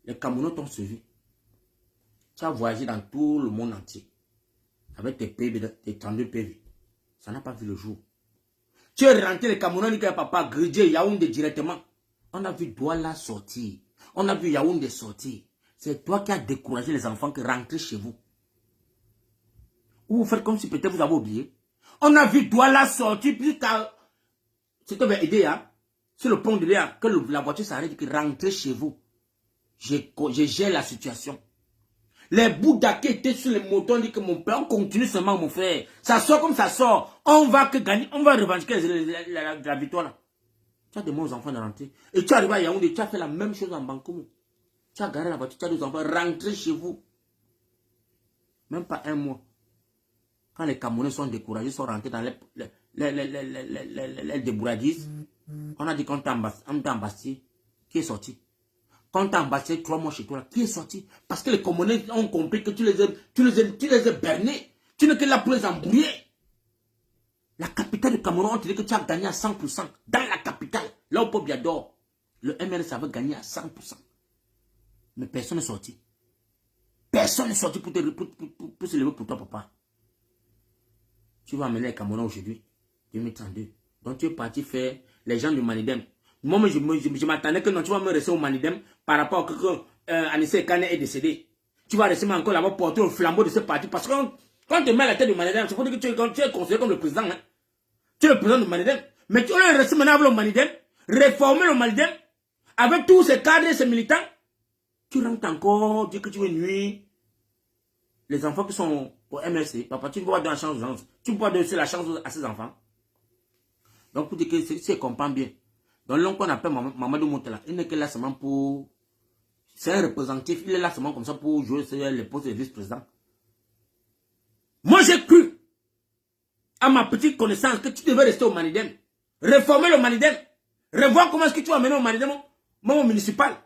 [SPEAKER 1] Les Camerounais t'ont suivi. Tu as voyagé dans tout le monde entier. Avec tes PV, tes 32 PV. Ça n'a pas vu le jour. Tu es rentré les Camerounais, que papa, Gridje, Yaoundé directement. On a vu Douala sortir. On a vu Yaoundé sortir. C'est toi qui as découragé les enfants qui rentrent chez vous. Ou vous faites comme si peut-être vous avez oublié. On a vu Douala sortir, puis c'était une idée, hein. Sur le pont de l'air, que la voiture s'arrête, qui rentre chez vous. Je gère la situation. Les Bouddhas qui étaient sur les motos disent que mon père, on continue seulement, mon frère. Ça sort comme ça sort. On va que gagner, on va revendiquer la victoire là. Tu as demandé aux enfants de rentrer. Et tu arrives à Yaoundé, tu as fait la même chose en Bankoum. Tu as garé la voiture, tu as des enfants, rentrez chez vous. Même pas un mois. Quand les Camerounais sont découragés, ils sont rentrés dans les débourradistes. On a dit qu'on t'a embassé. Qui est sorti? Quand t'as embassé 3 mois chez toi, qui est sorti? Parce que les communistes ont compris que tu les as bernés. Tu n'es que là pour les embrouiller. La capitale du Cameroun, on te dit que tu as gagné à 100%. Dans la capitale, là où Pobia dort, le MRS avait gagné à 100%. Mais personne n'est sorti. Personne n'est sorti pour se lever pour toi, papa. Tu vas amener les Camerounais aujourd'hui, 2032. Donc tu es parti faire les gens du Manidem. Moi, je m'attendais que non, tu vas me rester au Manidem par rapport à que Anissé Kane est décédé. Tu vas rester encore là-bas porter le flambeau de ce parti. Parce que quand tu mets à la tête du Manidem, c'est pour dire que tu es considéré comme le président. Hein? Tu es le président du Manidem. Mais tu vas rester maintenant avec le Manidem, réformer le Manidem, avec tous ces cadres et ces militants. Tu rentres encore, dis que tu veux nuire les enfants qui sont au MRC. Papa, tu ne peux pas donner la chance aux gens. Tu ne peux pas donner la chance à ces enfants. Donc, pour dire que si elle comprend bien. Donc, l'homme qu'on appelle Mamadou Moutala, il n'est que là seulement pour... C'est un représentatif, il est là seulement comme ça pour jouer sur les postes de vice-président. Moi, j'ai cru, à ma petite connaissance, que tu devais rester au Manidem. Réformer le Manidem. Revoir comment est-ce que tu vas mener au Manidem, au municipal.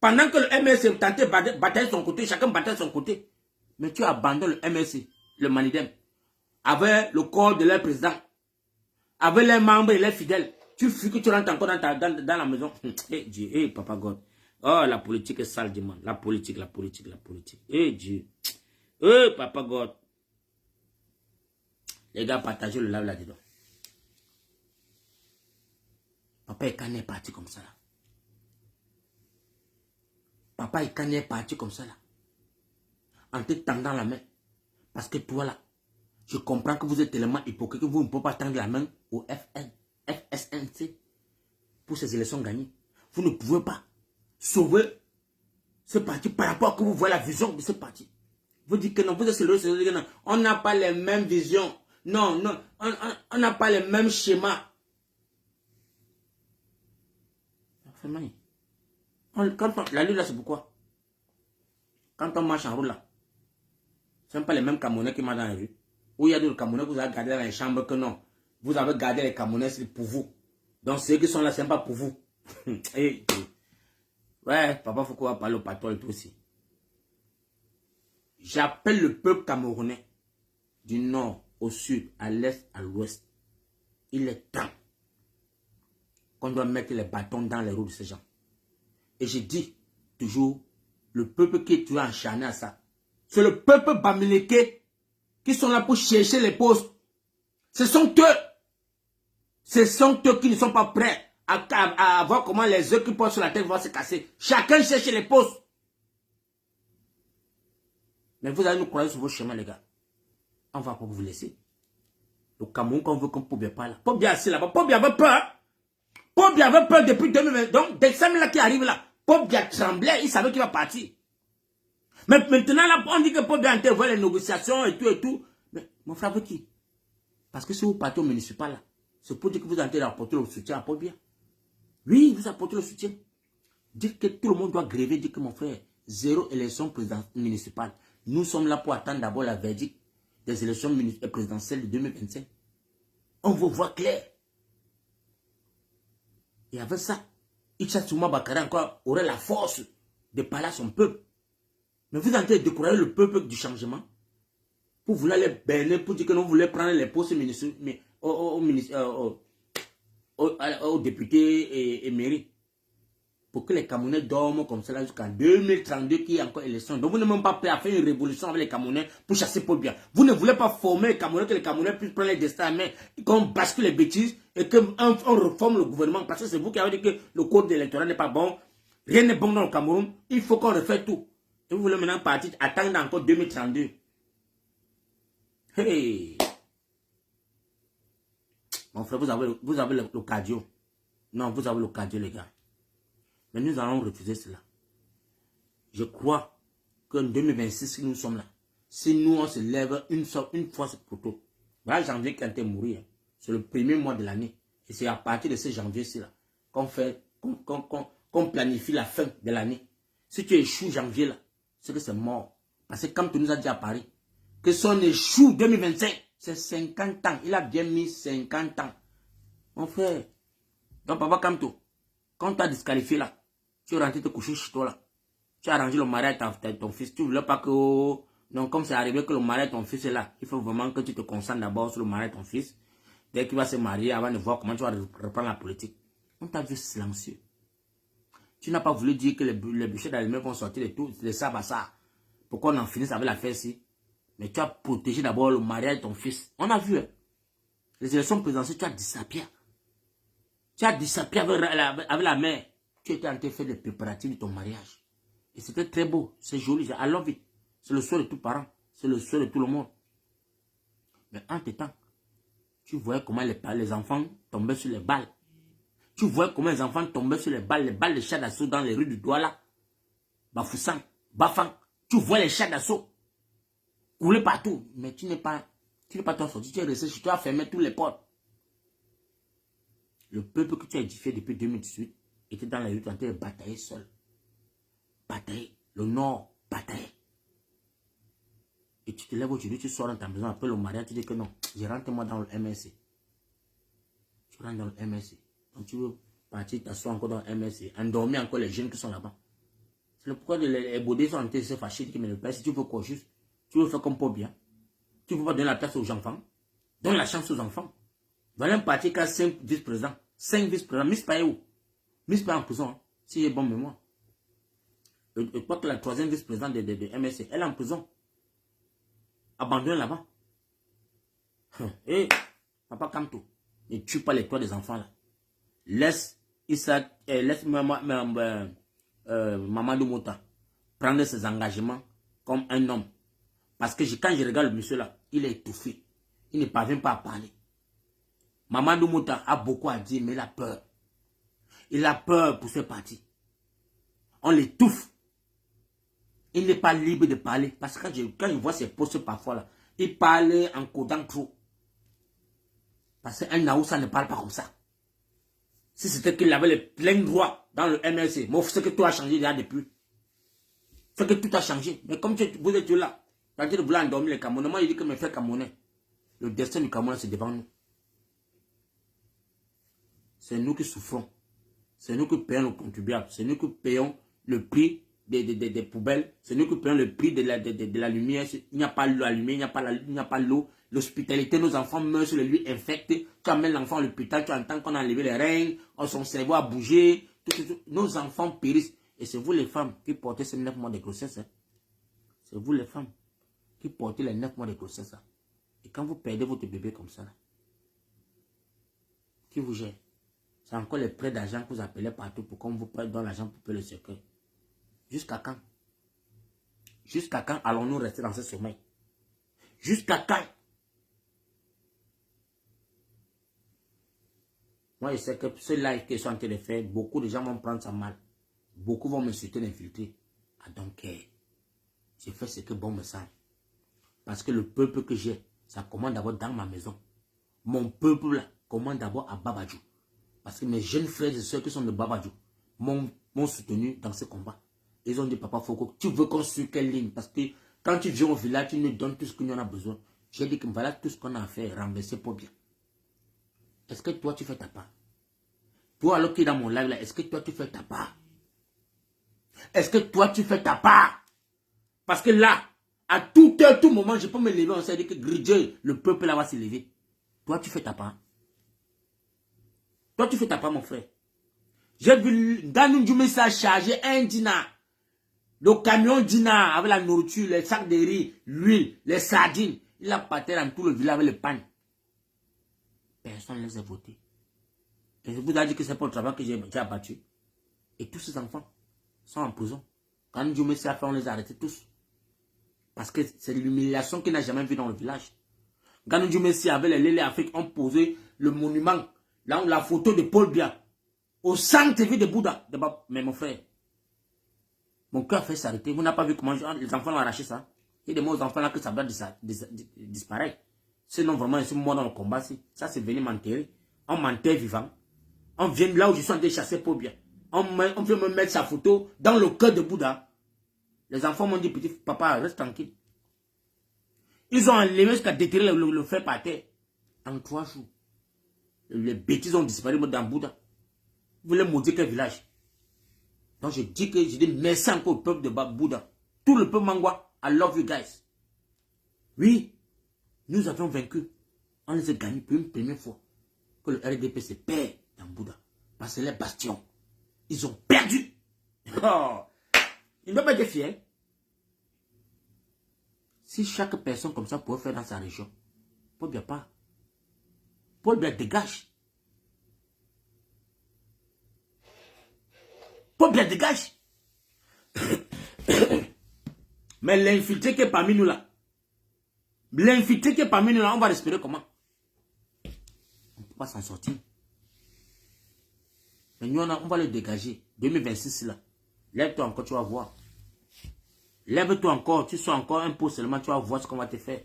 [SPEAKER 1] Pendant que le MSC tentait de batailler de son côté, chacun battait de son côté. Mais tu abandonnes le MSC, le Manidem, avec le corps de leur président, avec les membres et les fidèles. Tu fuis que tu rentres encore dans la maison. Eh Dieu, eh Papa God. Oh, la politique est sale, dimanche. La politique. Eh Dieu. Eh Papa God. Les gars, partagez le live là-dedans. Papa Ekane est parti comme ça là. Papa Ekane est parti comme ça là. En te tendant la main. Parce que toi là, je comprends que vous êtes tellement hypocrite que vous ne pouvez pas tendre la main au FSNC pour ces élections gagnées. Vous ne pouvez pas sauver ce parti par rapport à que vous voyez la vision de ce parti. Vous dites que non, vous êtes sérieux, non. On n'a pas les mêmes visions. Non, on n'a pas les mêmes schémas. La lutte là, c'est pourquoi? Quand on marche en route là, ce ne sont pas les mêmes Camerounais qui marchent dans la rue. Où il y a d'autres Camerounais que vous avez gardés dans les chambres que non. Vous avez gardé les Camerounais, c'est pour vous. Donc ceux qui sont là, ce n'est pas pour vous. Ouais, papa Foucault va parler au patron et tout aussi. J'appelle le peuple camerounais du nord au sud, à l'est, à l'ouest. Il est temps qu'on doit mettre les bâtons dans les roues de ces gens. Et je dis toujours, le peuple qui est toujours acharné à ça, c'est le peuple bamileke qui sont là pour chercher les postes. Ce sont eux. Ce sont eux qui ne sont pas prêts à voir comment les œufs qui portent sur la tête vont se casser. Chacun cherche les postes. Mais vous allez nous croire sur vos chemins, les gars. On ne va pas vous laisser. Le Cameroun, qu'on veut qu'on Pobia pas là. Pobia assis là-bas. Pobia avait peur. Pobia avait peur depuis 2020. Donc, décembre là qui arrive là, Pobia tremblait. Il savait qu'il va partir. Mais maintenant là, on dit que Pobia intervient les négociations et tout. Mais mon frère veut qui? Parce que si vous partez au municipal là, c'est pour dire que vous allez apporter le soutien à Pobia. Oui, vous apportez le soutien. Dire que tout le monde doit gréver, dire que mon frère, 0 élection municipale. Nous sommes là pour attendre d'abord la verdict des élections présidentielles de 2025. On veut voir clair. Et avec ça, Issa Souma Bakara encore aurait la force de parler à son peuple. Mais vous allez décourager le peuple du changement pour vouloir les berner, pour dire que nous voulons prendre les postes aux députés et mairies. Pour que les Camerounais dorment comme ça jusqu'en 2032 qui est encore élection. Donc vous n'êtes même pas prêt à faire une révolution avec les Camerounais pour chasser Pobia. Vous ne voulez pas former les Camerounais, que les Camerounais puissent prendre les destins en main, qu'on bascule les bêtises et qu'on reforme le gouvernement. Parce que c'est vous qui avez dit que le code électoral n'est pas bon. Rien n'est bon dans le Cameroun. Il faut qu'on refait tout. Et vous voulez maintenant partir, attendre encore 2032. Hey! Mon frère, vous avez le cardio. Non, vous avez le cardio, les gars. Mais nous allons refuser cela. Je crois qu'en 2026, si nous sommes là, si nous on se lève une fois pour tout, voilà janvier quand tu es mourir, c'est le premier mois de l'année. Et c'est à partir de ce janvier-ci là qu'on planifie la fin de l'année. Si tu échoues janvier là, c'est que c'est mort. Parce que comme tu nous as dit à Paris, que si on échoue 2025, C'est 50 ans. Il a bien mis 50 ans. Mon frère. Donc, papa Kamto, quand tu as disqualifié là, tu es rentré te coucher chez toi là. Tu as arrangé le mariage de ton fils. Tu ne voulais pas que... Non, comme c'est arrivé que le mariage de ton fils est là, il faut vraiment que tu te concentres d'abord sur le mariage de ton fils. Dès qu'il va se marier, avant de voir comment tu vas reprendre la politique. On t'a vu silencieux. Tu n'as pas voulu dire que les bûchers d'allumés vont sortir de tout, de ça, ça. Pourquoi on en finisse avec l'affaire ici? Mais tu as protégé d'abord le mariage de ton fils. On a vu, hein? Les élections présidentielles, tu as disappié. Tu as disappié avec la mère. Tu étais en train de faire les préparatifs de ton mariage. Et c'était très beau, c'est joli, I love it. C'est le souhait de tous les parents, c'est le souhait de tout le monde. Mais entre temps, tu voyais comment les enfants tombaient sur les balles. Tu voyais comment les enfants tombaient sur les balles de chats d'assaut dans les rues du Douala. Bafoussang, Bafang. Tu vois les chats d'assaut couler partout. Mais tu n'es pas toi sorti. Tu es resté chez toi, fermé toutes les portes. Le peuple que tu as édifié depuis 2018 était dans la rue en train de batailler seul. Batailler. Le Nord, batailler. Et tu te lèves aujourd'hui, tu sors dans ta maison après le mariage, tu dis que non, je rentre moi dans le MSC. Tu rentres dans le MSC. Donc tu veux partir t'asseoir encore dans le MSC, endormir encore les jeunes qui sont là-bas. C'est le pourquoi les baudés sont en train de se fâcher, mais le père, si tu veux quoi juste, tu veux faire comme pour bien. Tu ne veux pas donner la place aux enfants. Donne la chance aux enfants. Voilà un parti qui a 5 vice-présidents. 5 vice-présidents. Miss Paye où? Miss Paye en prison, hein, si j'ai bonne mémoire. Je crois que la 3e vice-présidente de MSC, elle est en prison. Abandonnée là-bas. Et papa Kamto, ne tue pas les toits des enfants là. Laisse Mamadou Mouta prendre ses engagements comme un homme. Parce que quand je regarde le monsieur là, il est étouffé. Il ne parvient pas à parler. Mamadou Mouta a beaucoup à dire, mais il a peur. Il a peur pour ce parti. On l'étouffe. Il n'est pas libre de parler. Parce que quand je vois ses postes parfois là, il parle en codant trop. Parce qu'un Naoussa ne parle pas comme ça. Si c'était qu'il avait le plein droit dans le MLC, mais c'est que tout a changé déjà depuis. C'est que tout a changé. Mais comme vous êtes là, quand tu voulais endormir les Camerounais, moi je dis que mes frères Camerounais, le destin du Cameroun c'est devant nous. C'est nous qui souffrons. C'est nous qui payons le contribuable. C'est nous qui payons le prix des poubelles. C'est nous qui payons le prix de la lumière. Il n'y a pas la lumière, il n'y a pas l'eau. L'hospitalité, nos enfants meurent sur les lieux infectés. Tu amènes l'enfant à l'hôpital, tu entends qu'on a enlevé les reins, son cerveau a bougé. Tout. Nos enfants périssent. Et c'est vous les femmes qui portez ces 9 mois de grossesse. Hein. C'est vous les femmes qui portez les 9 mois de grossesse. Hein. Et quand vous perdez votre bébé comme ça, là, qui vous gère? C'est encore les prêts d'argent que vous appelez partout pour qu'on vous prête dans l'argent pour payer le cercueil. Jusqu'à quand? Jusqu'à quand allons-nous rester dans ce sommeil? Jusqu'à quand? Moi, je sais que ce live que je suis en train de faire, beaucoup de gens vont prendre ça mal. Beaucoup vont me souhaiter d'infiltrer. I don't care. J'ai fait ce que bon me semble. Parce que le peuple que j'ai, ça commande d'abord dans ma maison. Mon peuple là, commande d'abord à Babadjou. Parce que mes jeunes frères et soeurs qui sont de Babadjou m'ont soutenu dans ce combat. Ils ont dit, papa Foko, tu veux qu'on suive quelle ligne? Parce que quand tu viens au village, tu nous donnes tout ce qu'on en a besoin. J'ai dit que voilà tout ce qu'on a à faire, renverser pour bien. Est-ce que toi, tu fais ta part? Toi, alors que tu es dans mon live là, est-ce que toi, tu fais ta part? Est-ce que toi, tu fais ta part? Parce que là, à tout heure, tout moment, je peux me lever, on s'est dit que Dieu, le peuple là va se lever. Toi, tu fais ta part. Toi, tu fais ta part, mon frère. J'ai vu Ganou Djoumessa charger un dinar. Le camion dinar avec la nourriture, les sacs de riz, l'huile, les sardines. Il a parté dans tout le village avec le pain. Personne ne les a votés. Et je vous ai dit que c'est pour le travail que j'ai abattu. Et tous ces enfants sont en prison. Quand Djoumessa a fait, on les a arrêtés tous. Parce que c'est l'humiliation qu'il n'a jamais vue dans le village. Ganou Djoumessa avec les Lélé Afrique ont posé le monument, là, la photo de Paul Biya, au centre-ville de Bouddha. Mais mon frère, mon cœur a fait s'arrêter. Vous n'avez pas vu comment les enfants ont arraché ça? Il y a des mots aux enfants là que ça doit disparaître. Sinon, vraiment, je suis mort dans le combat. Ça, c'est venu m'enterrer. On m'enterre vivant. On vient là où je suis en train de chasser pour bien. On vient me mettre sa photo dans le cœur de Bouddha. Les enfants m'ont dit, petit papa, reste tranquille. Ils ont enlevé jusqu'à déterrer le fer par terre. En 3 jours. Les bêtises ont disparu dans Bouddha. Vous voulez maudire quel village? Donc je dis merci encore au peuple de Bouddha. Tout le peuple Mangwa, I love you guys. Oui, nous avons vaincu. On les a gagnés pour une première fois. Que le RDP se perd dans Bouddha. Parce que les bastions, ils ont perdu. Oh, ils ne doivent pas être fiers. Si chaque personne comme ça pouvait faire dans sa région, Paul Biya pas. Paul Biya dégage. Paul Biya dégage. Mais l'infiltré qui est parmi nous là, l'infiltré qui est parmi nous là, on va respirer comment? On ne peut pas s'en sortir. Mais nous, on va le dégager. 2026 là. Lève-toi encore, tu vas voir. Lève-toi encore, tu sois encore un peu seulement, tu vas voir ce qu'on va te faire.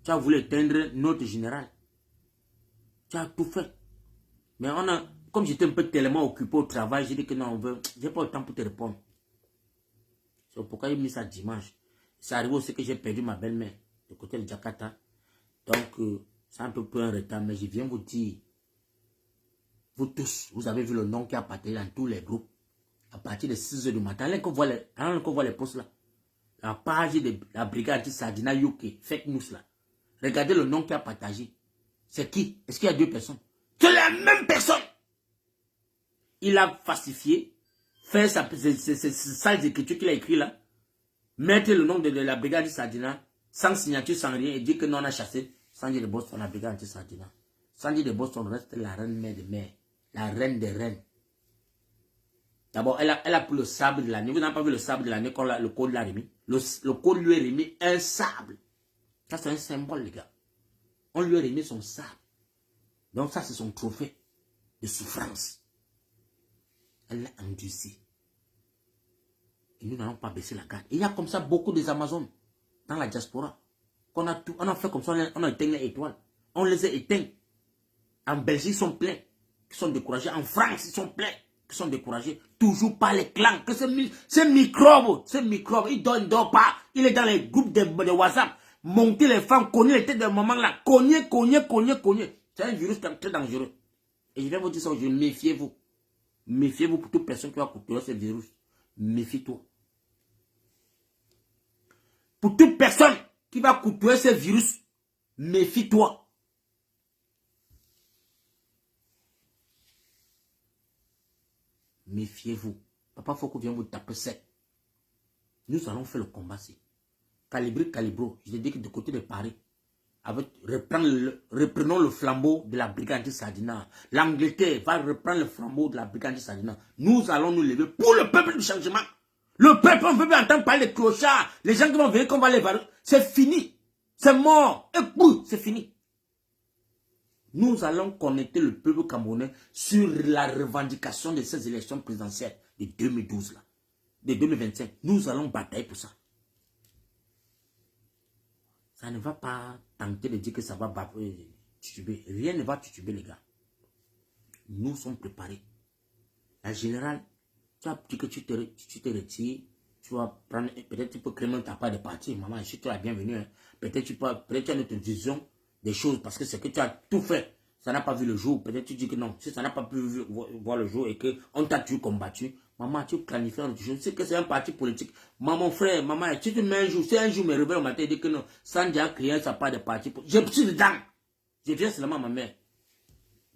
[SPEAKER 1] Tu as voulu éteindre notre général. Tu as tout fait. Mais on a, comme j'étais un peu tellement occupé au travail, j'ai dit que non, j'ai pas le temps pour te répondre. C'est pourquoi j'ai mis ça dimanche. C'est arrivé aussi que j'ai perdu ma belle-mère de côté de Jakarta. Donc, c'est un peu un retard, mais je viens vous dire, vous tous, vous avez vu le nom qui a partagé dans tous les groupes. À partir de 6 h du matin, là qu'on voit les posts là. La page de la brigade anti-Sardina UK, fake news là. Regardez le nom qui a partagé. C'est qui? Est-ce qu'il y a 2 personnes? C'est la même personne. Il a falsifié, fait ces sales écritures qu'il a écrit là, mettre le nom de la brigade anti-Sardina, sans signature, sans rien, et dire que non, on a chassé Sandy de Boston, la brigade anti-Sardina. Sandy de Boston reste la reine mère de mère, la reine des reines. D'abord, elle a pris le sable de l'année. Vous n'avez pas vu le sable de l'année quand le code l'a remis? Le code lui a remis un sable. Ça, c'est un symbole, les gars. On lui a remis son sable. Donc, ça, c'est son trophée de souffrance. Elle l'a endurci. Et nous n'allons pas baisser la garde. Il y a comme ça beaucoup des Amazones dans la diaspora. On a fait comme ça, on a éteint les étoiles. On les a éteints. En Belgique, ils sont pleins. Ils sont découragés. En France, ils sont pleins. Qui sont découragés, toujours par les clans, que ce microbe, il ne dort pas, il est dans les groupes de WhatsApp, monter les femmes, cogner les têtes de maman là, cogner. C'est un virus très dangereux. Et je vais vous dire ça aujourd'hui, méfiez-vous. Méfiez-vous pour toute personne qui va couper ce virus. Méfie-toi. Pour toute personne qui va couper ce virus, méfie-toi. Méfiez-vous. Papa Foko vient vous taper sec. Nous allons faire le combat. Calibro, je dis que de côté de Paris, reprenons le flambeau de la brigade anti-Sardina. L'Angleterre va reprendre le flambeau de la brigade anti-Sardina. Nous allons nous lever pour le peuple du changement. Le peuple, on ne veut pas entendre parler des clochards. Les gens qui vont venir, qu'on va les voir. C'est fini. C'est mort. Et puis, c'est fini. Nous allons connecter le peuple camerounais sur la revendication de ces élections présidentielles de 2012, là, de 2025. Nous allons batailler pour ça. Ça ne va pas tenter de dire que ça va tutuber. Rien ne va tutuber, les gars. Nous sommes préparés. La générale, tu as dit que tu te retires, tu vas prendre, peut-être tu peux créer ta part de parti. Maman, je suis la bienvenue. Hein. Peut-être tu as notre vision des choses parce que c'est que tu as tout fait. Ça n'a pas vu le jour. Peut-être tu dis que non. Si ça n'a pas pu voir le jour et qu'on t'a toujours combattu, maman, tu planifies autre chose. Tu sais que c'est un parti politique. Maman, frère, maman, si tu mets un jour, si un jour me réveille au matin et dit que non, Sandy a créé sa part de parti. Je suis dedans. Je viens seulement à ma mère.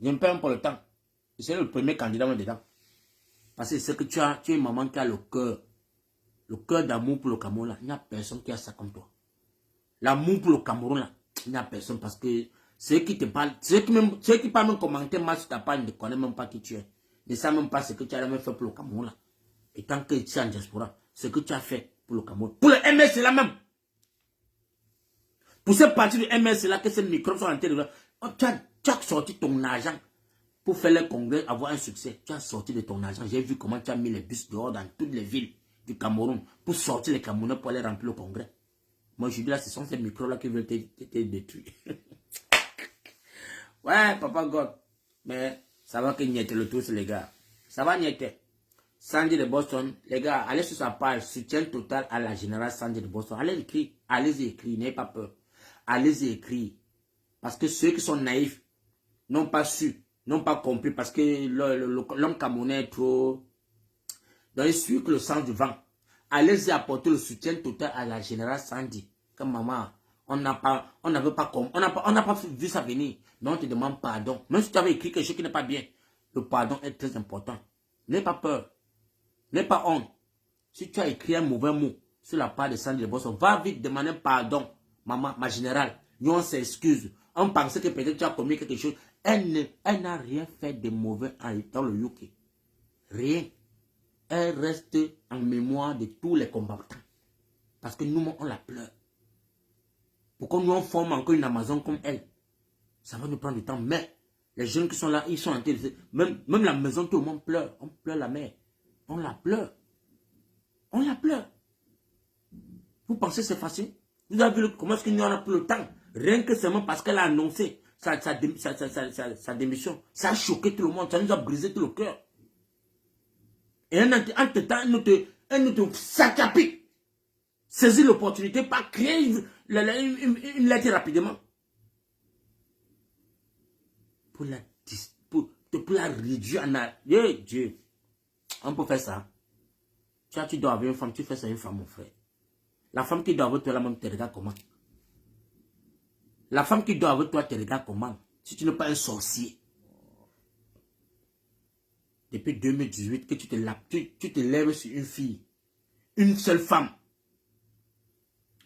[SPEAKER 1] Je me perds pour le temps. C'est le premier candidat dedans. Parce que c'est que tu es une maman qui a le cœur d'amour pour le Cameroun là. Il n'y a personne qui a ça comme toi. L'amour pour le Cameroun là, il n'y a personne parce que ceux qui te parlent, ceux qui parlent même commenter mal sur ta page ne connaissent même pas qui tu es. Ne savent même pas ce que tu as même fait pour le Cameroun là. Et tant que tu es en diaspora, ce que tu as fait pour le Cameroun. Pour le MS, c'est la même. Pour cette partie du MS, c'est là que ces microbes sont en train de... Tu as sorti ton argent pour faire le congrès, avoir un succès. Tu as sorti de ton argent. J'ai vu comment tu as mis les bus dehors dans toutes les villes du Cameroun pour sortir les Camerounais pour aller remplir le congrès. Moi, je dis là, ce sont ces micros-là qui veulent te détruire. Ouais, Papa God. Mais ça va que niette le tous, les gars. Ça va niette. Sandy de Boston, les gars, allez sur sa page, soutien total à la générale Sandy de Boston. Allez écrire, allez-y écrire, n'ayez pas peur. allez-y écrire. Parce que ceux qui sont naïfs n'ont pas su, n'ont pas compris, parce que l'homme camerounais est trop... Donc, il suit que le sens du vent. Allez-y apporter le soutien total à la générale Sandy. Comme maman, on n'a pas vu ça venir. Mais on te demande pardon. Même si tu avais écrit quelque chose qui n'est pas bien, le pardon est très important. N'aie pas peur. N'aie pas honte. Si tu as écrit un mauvais mot sur la part de Sandy de Boston, va vite demander pardon. Maman, ma générale, nous on s'excuse. On pensait que peut-être tu as commis quelque chose. Elle n'a rien fait de mauvais dans le UK. Rien. Elle reste en mémoire de tous les combattants. Parce que nous, on la pleure. Pourquoi nous, on forme encore une Amazon comme elle? Ça va nous prendre du temps. Mais les jeunes qui sont là, ils sont en train de... Même la maison, tout le monde pleure. On pleure la mère. On la pleure. On la pleure. Vous pensez que c'est facile? Vous avez vu comment est-ce qu'il n'y en a plus le temps? Rien que seulement parce qu'elle a annoncé sa démission. Ça a choqué tout le monde. Ça nous a brisé tout le cœur. Et entre-temps, elle nous te sacapique. Saisis l'opportunité, pas créer une lettre rapidement. Pour la réduire en a. Dieu. On peut faire ça. Tu dois avoir une femme, tu fais ça à une femme, mon frère. La femme qui doit avoir toi, là-même, te regarde comment? La femme qui doit avoir toi, te regarde comment? Si tu n'es pas un sorcier. Depuis 2018, que tu te lèves sur une fille. Une seule femme.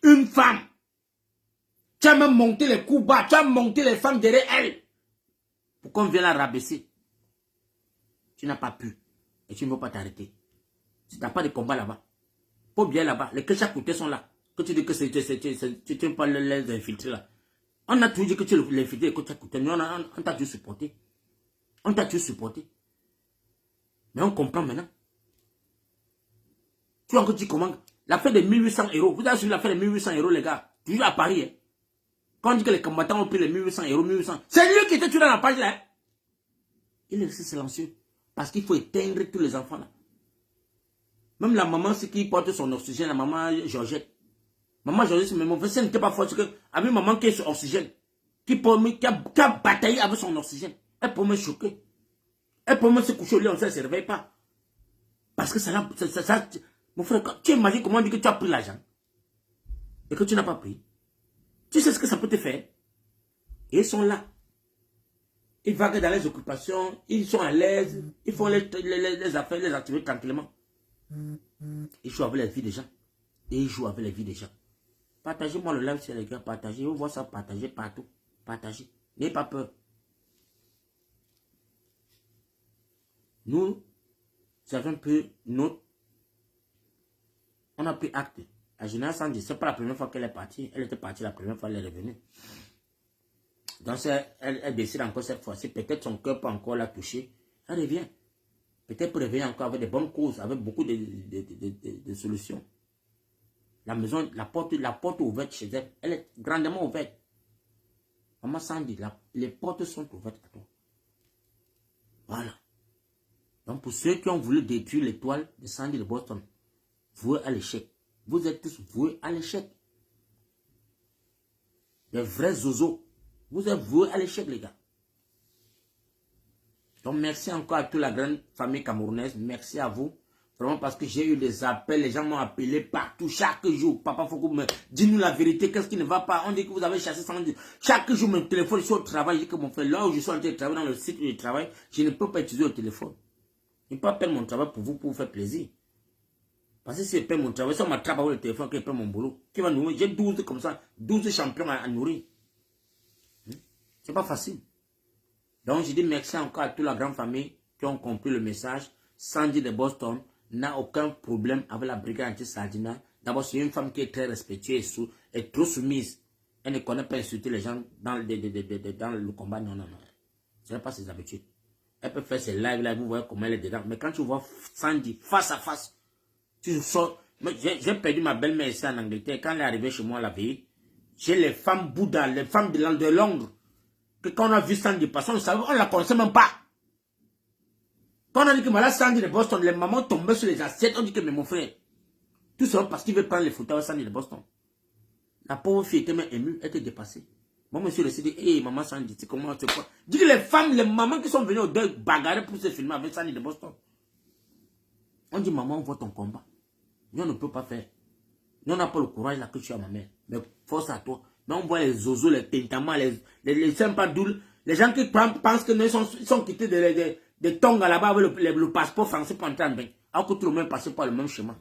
[SPEAKER 1] Une femme. Tu as même monté les coups bas. Tu as monté les femmes derrière elle. Pourquoi on vient la rabaisser? Tu n'as pas pu. Et tu ne veux pas t'arrêter. Si tu n'as pas de combat là-bas. Pour bien là-bas. Les que chaque côté sont là. Que tu dis que tu n'aimes pas les infiltrés là. On a toujours dit que tu es l'infiltré et que tu as coûté. On t'a toujours supporté. On t'a toujours supporté. Mais on comprend maintenant. Tu as encore dit comment? L'affaire de 1800 €. Vous avez suivi l'affaire de 1800 € les gars. Toujours à Paris. Hein? Quand on dit que les combattants ont pris les 1800 €, 1800. C'est lui qui était toujours dans la page là. Hein? Il est resté silencieux. Parce qu'il faut éteindre tous les enfants là. Même la maman, c'est qui porte son oxygène, la maman Georgette. Maman Georgette, c'est maman. Elle n'était pas forte. Avec maman qui est sur oxygène. Qui a bataillé avec son oxygène. Elle peut me choquer. Elle peut me se coucher au lit, on ne se réveille pas. Parce que ça, mon frère, tu imagines comment on dit que tu as pris l'argent. Et que tu n'as pas pris. Tu sais ce que ça peut te faire. Et ils sont là. Ils vaguent dans les occupations. Ils sont à l'aise. Ils font les affaires, les activités tranquillement. Ils jouent avec la vie des gens. Et ils jouent avec la vie des gens. Partagez-moi le live, c'est les gars. Partagez. On voit ça partager partout. Partagez. N'ayez pas peur. Nous avons pris notre... On a pris acte. La générale Sandy, ce n'est pas la première fois qu'elle est partie. Elle était partie la première fois, elle est revenue. Donc, elle décide encore cette fois-ci. Peut-être son cœur peut encore la toucher. Elle revient. Peut-être pour revenir encore avec des bonnes causes, avec beaucoup de solutions. La maison, la porte ouverte chez elle, elle est grandement ouverte. Maman Sandy, les portes sont ouvertes à toi. Voilà. Donc, pour ceux qui ont voulu détruire l'étoile de Sandy de Boston, voués à l'échec. Vous êtes tous voués à l'échec. Des vrais zozos. Vous êtes voués à l'échec, les gars. Donc, merci encore à toute la grande famille camerounaise. Merci à vous. Vraiment parce que j'ai eu des appels. Les gens m'ont appelé partout, chaque jour. Papa Foucault, dis-nous la vérité. Qu'est-ce qui ne va pas? On dit que vous avez chassé Sandy. Chaque jour, mon téléphone, je suis au travail. Je dis que mon frère, là où je suis en train de travailler, dans le site où je travaille, je ne peux pas utiliser le téléphone. Je ne peux pas perdre mon travail pour vous faire plaisir. Parce que si je perds mon travail, si on m'attrape avec le téléphone, que je perds mon boulot, qui va nourrir? J'ai 12 comme ça, 12 champions à nourrir. C'est pas facile. Donc, je dis merci encore à toute la grande famille qui ont compris le message. Sandy de Boston n'a aucun problème avec la brigade anti-Sardina. D'abord, c'est une femme qui est très respectueuse et trop soumise. Elle ne connaît pas insulter les gens dans le combat. Non, non, non. Ce n'est pas ses habitudes. Elle peut faire ses lives là, vous voyez comment elle est dedans. Mais quand tu vois Sandy face à face, tu sors. J'ai perdu ma belle-mère ici en Angleterre. Quand elle est arrivée chez moi la veille, j'ai les femmes Bouddha, les femmes de Londres. Que quand on a vu Sandy passer, on ne la connaissait même pas. Quand on a dit que voilà Sandy de Boston, les mamans tombaient sur les assiettes, on dit que mais mon frère, tout ça parce qu'il veut prendre les photos avec Sandy de Boston. La pauvre fille était même émue, elle était dépassée. Moi, monsieur le dit, hey, maman Sandy, tu comment c'est quoi? Dis que les femmes, les mamans qui sont venues au deuil bagarrer pour se filmer avec Sandy de Boston. On dit, maman, on voit ton combat. Nous, on ne peut pas faire. Nous, on n'a pas le courage là que tu as, ma mère. Mais force à toi. Mais on voit les zozos, les tintamans, les sympatoules, les gens qui pensent que nous sont quittés des tongs là-bas avec le passeport français pour entrer en bain. Alors que tout le monde est passé par le même schéma.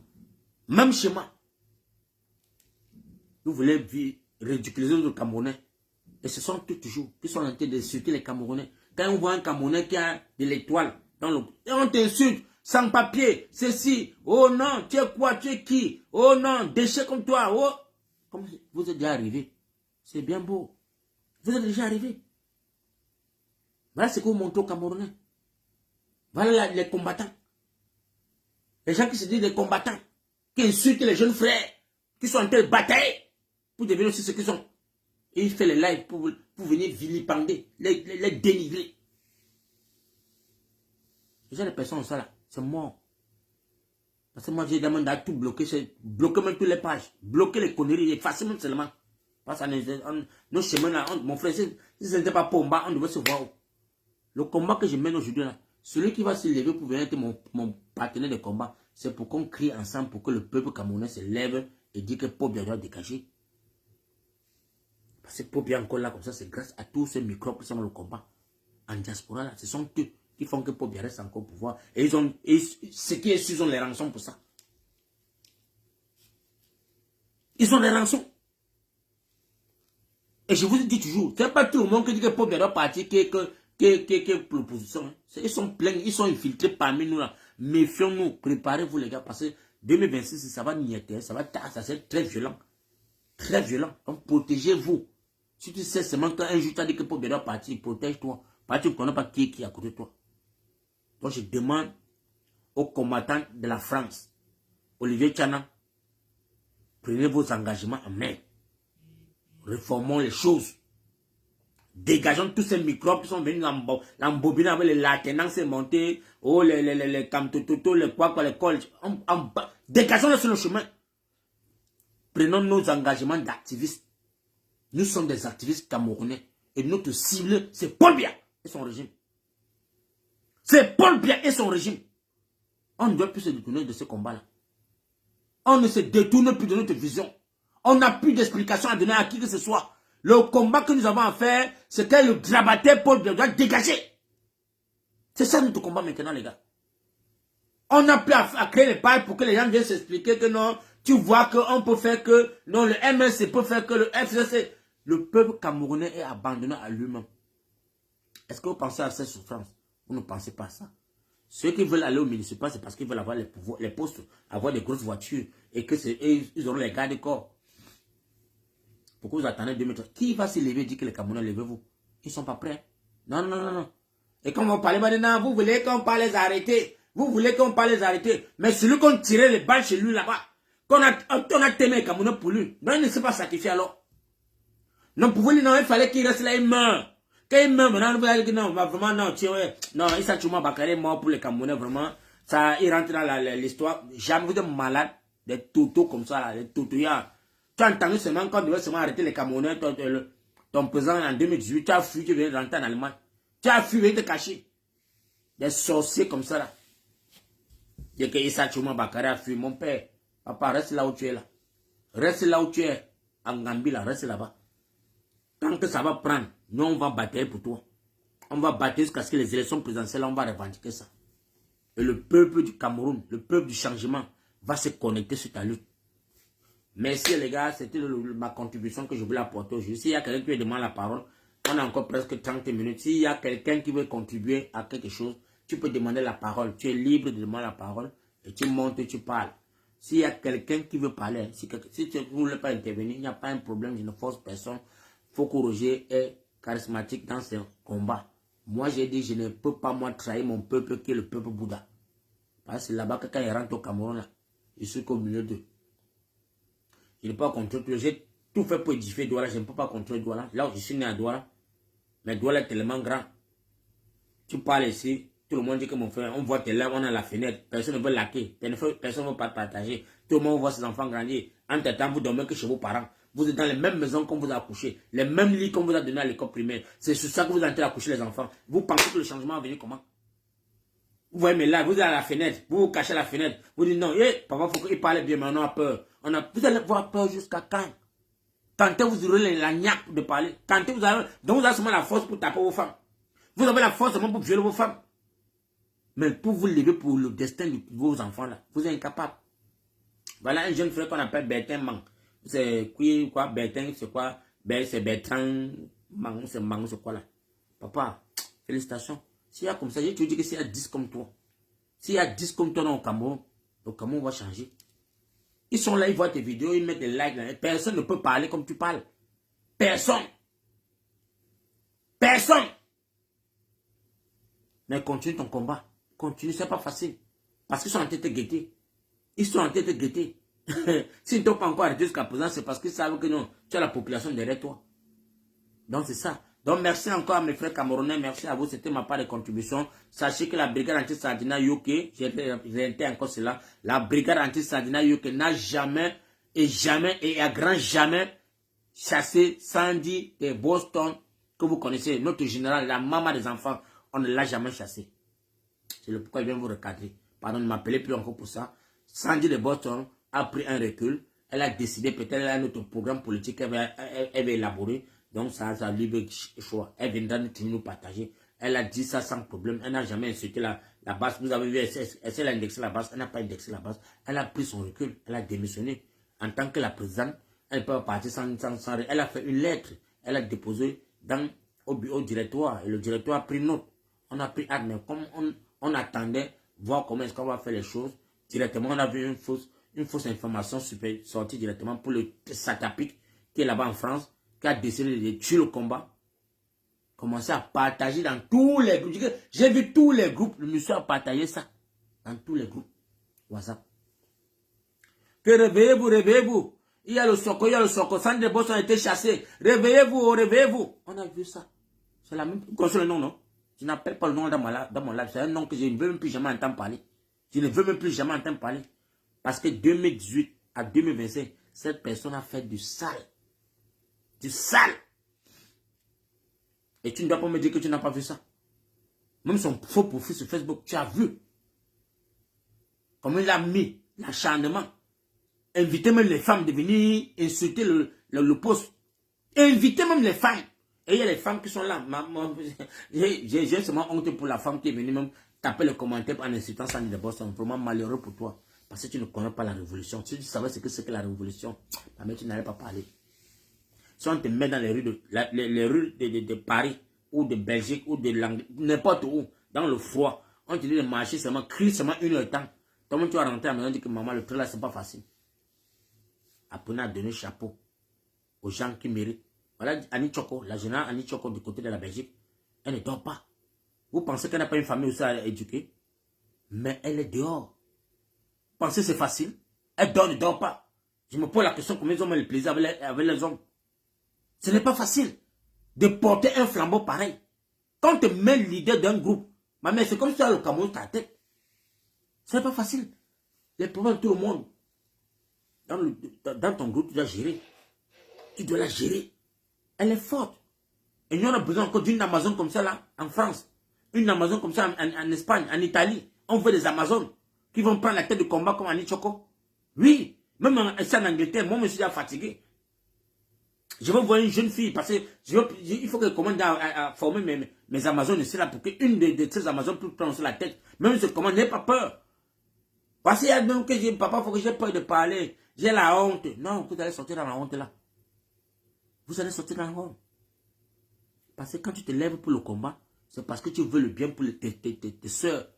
[SPEAKER 1] Même schéma. Vous voulez ridiculiser le Camerounais. Et ce sont toujours qui sont en train d'insulter les Camerounais. Quand on voit un Camerounais qui a de l'étoile dans le... Et on t'insulte, sans papier, ceci. Oh non, tu es quoi, tu es qui? Oh non, déchet comme toi. Oh. Comme vous êtes déjà arrivé. C'est bien beau. Vous êtes déjà arrivé. Voilà ce que vous montrez aux Camerounais. Voilà les combattants. Les gens qui se disent des combattants. Qui insultent les jeunes frères. Qui sont en train de batailler. Pour devenir aussi ce qu'ils sont. Et il fait les lives pour venir vilipender, les dénigrer. Déjà les personnes ça là, c'est mort. Parce que moi j'ai demandé à tout bloquer, bloquer même toutes les pages, bloquer les conneries, facilement seulement. Parce que nos chemins là, mon frère, si ce n'était pas pour moi, on devait se voir. Le combat que je mène aujourd'hui là, celui qui va se lever pour venir être mon partenaire de combat, c'est pour qu'on crie ensemble pour que le peuple camerounais se lève et dise que Paul Biya doit dégager. Parce que Paul Biya encore là comme ça, c'est grâce à tous ces microbes qui sont dans le combat. En diaspora là, ce sont eux qui font que Paul Biya reste encore au pouvoir. Et ce qui est sûr, ils ont les rançons pour ça. Ils ont les rançons. Et je vous dis toujours, c'est pas tout le monde qui dit que Paul Biya doit partir, qui est pour l'opposition. Hein. Ils sont pleins, ils sont infiltrés parmi nous là. Méfions-nous, préparez-vous les gars, parce que 2026, ça va niéter, ça va être très violent. Très violent. Donc protégez-vous. Si tu sais seulement qu'un jour tu as dit que Paul Biya doit partir, protège-toi. Parce que tu ne connais pas qui est à côté de toi. Donc je demande aux combattants de la France, Olivier Tchana, prenez vos engagements en main. Réformons les choses. Dégageons tous ces microbes qui sont venus l'embobiner avec les laternances montées, oh, les camtototo, les quoi, les cols. Dégageons-les sur le chemin. Prenons nos engagements d'activistes. Nous sommes des activistes camerounais. Et notre cible, c'est Paul Biya et son régime. C'est Paul Biya et son régime. On ne doit plus se détourner de ce combat-là. On ne se détourne plus de notre vision. On n'a plus d'explication à donner à qui que ce soit. Le combat que nous avons à faire, c'est que le grabataire Paul Biya doit dégager. C'est ça notre combat maintenant, les gars. On n'a plus à créer les pailles pour que les gens viennent s'expliquer que non, tu vois qu'on peut faire que, non, le MLC peut faire que le FCC. Le peuple camerounais est abandonné à lui-même. Est-ce que vous pensez à cette souffrance? Vous ne pensez pas à ça. Ceux qui veulent aller au municipal, c'est parce qu'ils veulent avoir les postes, avoir des grosses voitures et qu'ils auront les gardes-corps. Pourquoi vous attendez 2030? Qui va se lever et dire que les Camerounais, levez-vous? Ils ne sont pas prêts. Non, non, non, non. Et quand on parle maintenant, vous voulez qu'on parle les arrêter. Vous voulez qu'on parle les arrêter. Mais celui qu'on tirait les balles chez lui là-bas, qu'on a témé les Camerounais pour lui, non, il ne s'est pas sacrifié alors. Non, pour lui, non, il fallait qu'il reste là, il meurt. Quand il meurt, maintenant, vous allez dire non, vraiment, non, tu vois, non, Issa Chouma Bakary est mort pour les Camerounais, vraiment. Ça, il rentre dans l'histoire. Jamais vous êtes malade, des toutous comme ça, là, des toutouillards. Tu as entendu seulement quand on devait seulement arrêter les Camerounais, ton président en 2018, tu as fui, tu viens rentrer en Allemagne. Tu as fui, tu viens te cacher. Des sorciers comme ça, là. Dès que Issa Chouma Bakary a fui, mon père, papa, reste là où tu es, là. Reste là où tu es, en Gambie, là, reste là-bas. Tant que ça va prendre, nous on va batailler pour toi. On va batailler jusqu'à ce que les élections présidentielles, on va revendiquer ça. Et le peuple du Cameroun, le peuple du changement, va se connecter sur ta lutte. Merci les gars, c'était ma contribution que je voulais apporter aujourd'hui. S'il y a quelqu'un qui veut demander la parole, on a encore presque 30 minutes. S'il y a quelqu'un qui veut contribuer à quelque chose, tu peux demander la parole. Tu es libre de demander la parole et tu montes et tu parles. S'il y a quelqu'un qui veut parler, si tu ne voulez pas intervenir, il n'y a pas un problème, je ne force personne. Foko Roger est charismatique dans ses combats. Moi, j'ai dit, je ne peux pas, moi, trahir mon peuple qui est le peuple Bouddha. Parce que c'est là-bas que quand il rentre au Cameroun, là, je suis qu'au milieu d'eux. Je n'ai pas contrôlé, j'ai tout fait pour édifier Douala, je ne peux pas contrôler Douala. Là où je suis né à Douala, mais Douala est tellement grand. Tu parles ici, tout le monde dit que mon frère, on voit tes lèvres, on a la fenêtre, personne ne veut laquer, personne ne veut pas partager. Tout le monde voit ses enfants grandir. En temps, vous dormez que chez vos parents. Vous êtes dans les mêmes maisons qu'on vous a accouché, les mêmes lits qu'on vous a donné à l'école primaire. C'est sur ça que vous entrez à coucher les enfants. Vous pensez que le changement va venir comment? Vous voyez, mais là, vous êtes à la fenêtre, vous vous cachez à la fenêtre, vous dites non, papa, il faut qu'il parle bien, mais on a peur. Vous allez avoir peur jusqu'à quand? Quand vous aurez la niaque de parler, quand vous avez, donc vous avez seulement la force pour taper vos femmes. Vous avez la force seulement pour violer vos femmes. Mais pour vous lever pour le destin de vos enfants là, vous êtes incapable. Voilà un jeune frère qu'on appelle Bertin Mang. C'est quoi Bertin, c'est quoi? C'est Bertrand Mang, c'est Mang, c'est quoi là? Papa, félicitations. S'il y a comme ça, je te dis que s'il y a 10 comme toi, s'il y a 10 comme toi dans le Cameroun va changer. Ils sont là, ils voient tes vidéos, ils mettent des likes là. Personne ne peut parler comme tu parles. Personne. Personne. Mais continue ton combat. Continue, c'est pas facile. Parce qu'ils sont en tête de guetter. Ils sont en tête de guetter. S'ils ne t'ont pas encore arrêté jusqu'à présent, c'est parce qu'ils savent que non, tu as la population derrière toi. Donc c'est ça. Donc merci encore à mes frères camerounais, merci à vous, c'était ma part de contribution. Sachez que la brigade anti-Sardina UK, j'ai encore cela, la brigade anti-Sardina UK n'a jamais et à grand jamais chassé Sandy de Boston, que vous connaissez, notre général, la maman des enfants, on ne l'a jamais chassé. C'est le pourquoi je viens vous recadrer. Pardon, ne m'appelez plus encore pour ça. Sandy de Boston a pris un recul. Elle a décidé, peut-être elle a un autre programme politique qu'elle va élaborer. Donc ça a libre choix. Elle viendra nous partager. Elle a dit ça sans problème. Elle n'a jamais insulté la base. Vous avez vu, elle a indexé la base. Elle n'a pas indexé la base. Elle a pris son recul. Elle a démissionné. En tant que la présidente, elle ne peut pas partir sans. Elle a fait une lettre. Elle a déposé au directoire. Et le directoire a pris note. On a pris acte. Mais comme on attendait voir comment est-ce qu'on va faire les choses, directement on a vu une fausse information sortie directement pour le Satapic qui est là-bas en France, qui a décidé de tuer le combat, commencer à partager dans tous les groupes. J'ai vu tous les groupes, le monsieur a partagé ça dans tous les groupes WhatsApp. Que réveillez-vous, réveillez-vous. Il y a le Soko, Sandre de Boston a été chassé. Réveillez-vous, réveillez-vous. On a vu ça. C'est la même. Quoi, c'est le nom, non? Je n'appelle pas le nom dans mon live. C'est un nom que je ne veux même plus jamais entendre parler. Je ne veux même plus jamais entendre parler. Parce que 2018 à 2025, cette personne a fait du sale. Du sale. Et tu ne dois pas me dire que tu n'as pas vu ça. Même son faux profil sur Facebook, tu as vu. Comment il a mis l'acharnement. Inviter même les femmes de venir insulter le poste. Inviter même les femmes. Et il y a les femmes qui sont là. J'ai seulement honte pour la femme qui est venue même taper le commentaire en insultant Sandy de Boston. Vraiment malheureux pour toi. Parce que tu ne connais pas la révolution. Si tu savais ce que c'est que la révolution, mais tu n'allais pas parler. Si on te met dans les rues de Paris, ou de Belgique, ou de l'Angleterre, n'importe où, dans le froid, on te dit de marcher seulement, crier seulement 1 heure de temps. Tout le monde, tu vas rentrer à la maison et dire que maman, le train là, c'est pas facile. Apprenez à donner chapeau aux gens qui méritent. Voilà Annie Choco, la générale Annie Choco du côté de la Belgique. Elle ne dort pas. Vous pensez qu'elle n'a pas une famille aussi à éduquer? Mais elle est dehors. Vous pensez que c'est facile? Elle dort, ne dort pas. Je me pose la question combien ils ont le plaisir avec les hommes. Ce n'est pas facile de porter un flambeau pareil. Quand tu te mets leader d'un groupe, mais c'est comme ça le Cameroun ta tête. Ce n'est pas facile. Les problèmes de tout le monde. Dans ton groupe, tu dois gérer. Tu dois la gérer. Elle est forte. Et nous, on a besoin encore d'une Amazon comme ça là, en France. Une Amazon comme ça en Espagne, en Italie. On veut des Amazones qui vont prendre la tête de combat comme Annie Choco. Oui, même en Angleterre, moi, je suis déjà fatigué. Je veux voir une jeune fille parce que il faut qu'elle commence à former mes Amazones ici là pour qu'une de ces Amazones puisse prendre sur la tête. Même si comment n'aie pas peur. Parce qu'il y a donc que j'ai papa, il faut que j'ai peur de parler. J'ai la honte. Non, vous allez sortir dans la honte là. Vous allez sortir dans la honte. Parce que quand tu te lèves pour le combat, c'est parce que tu veux le bien pour tes soeurs.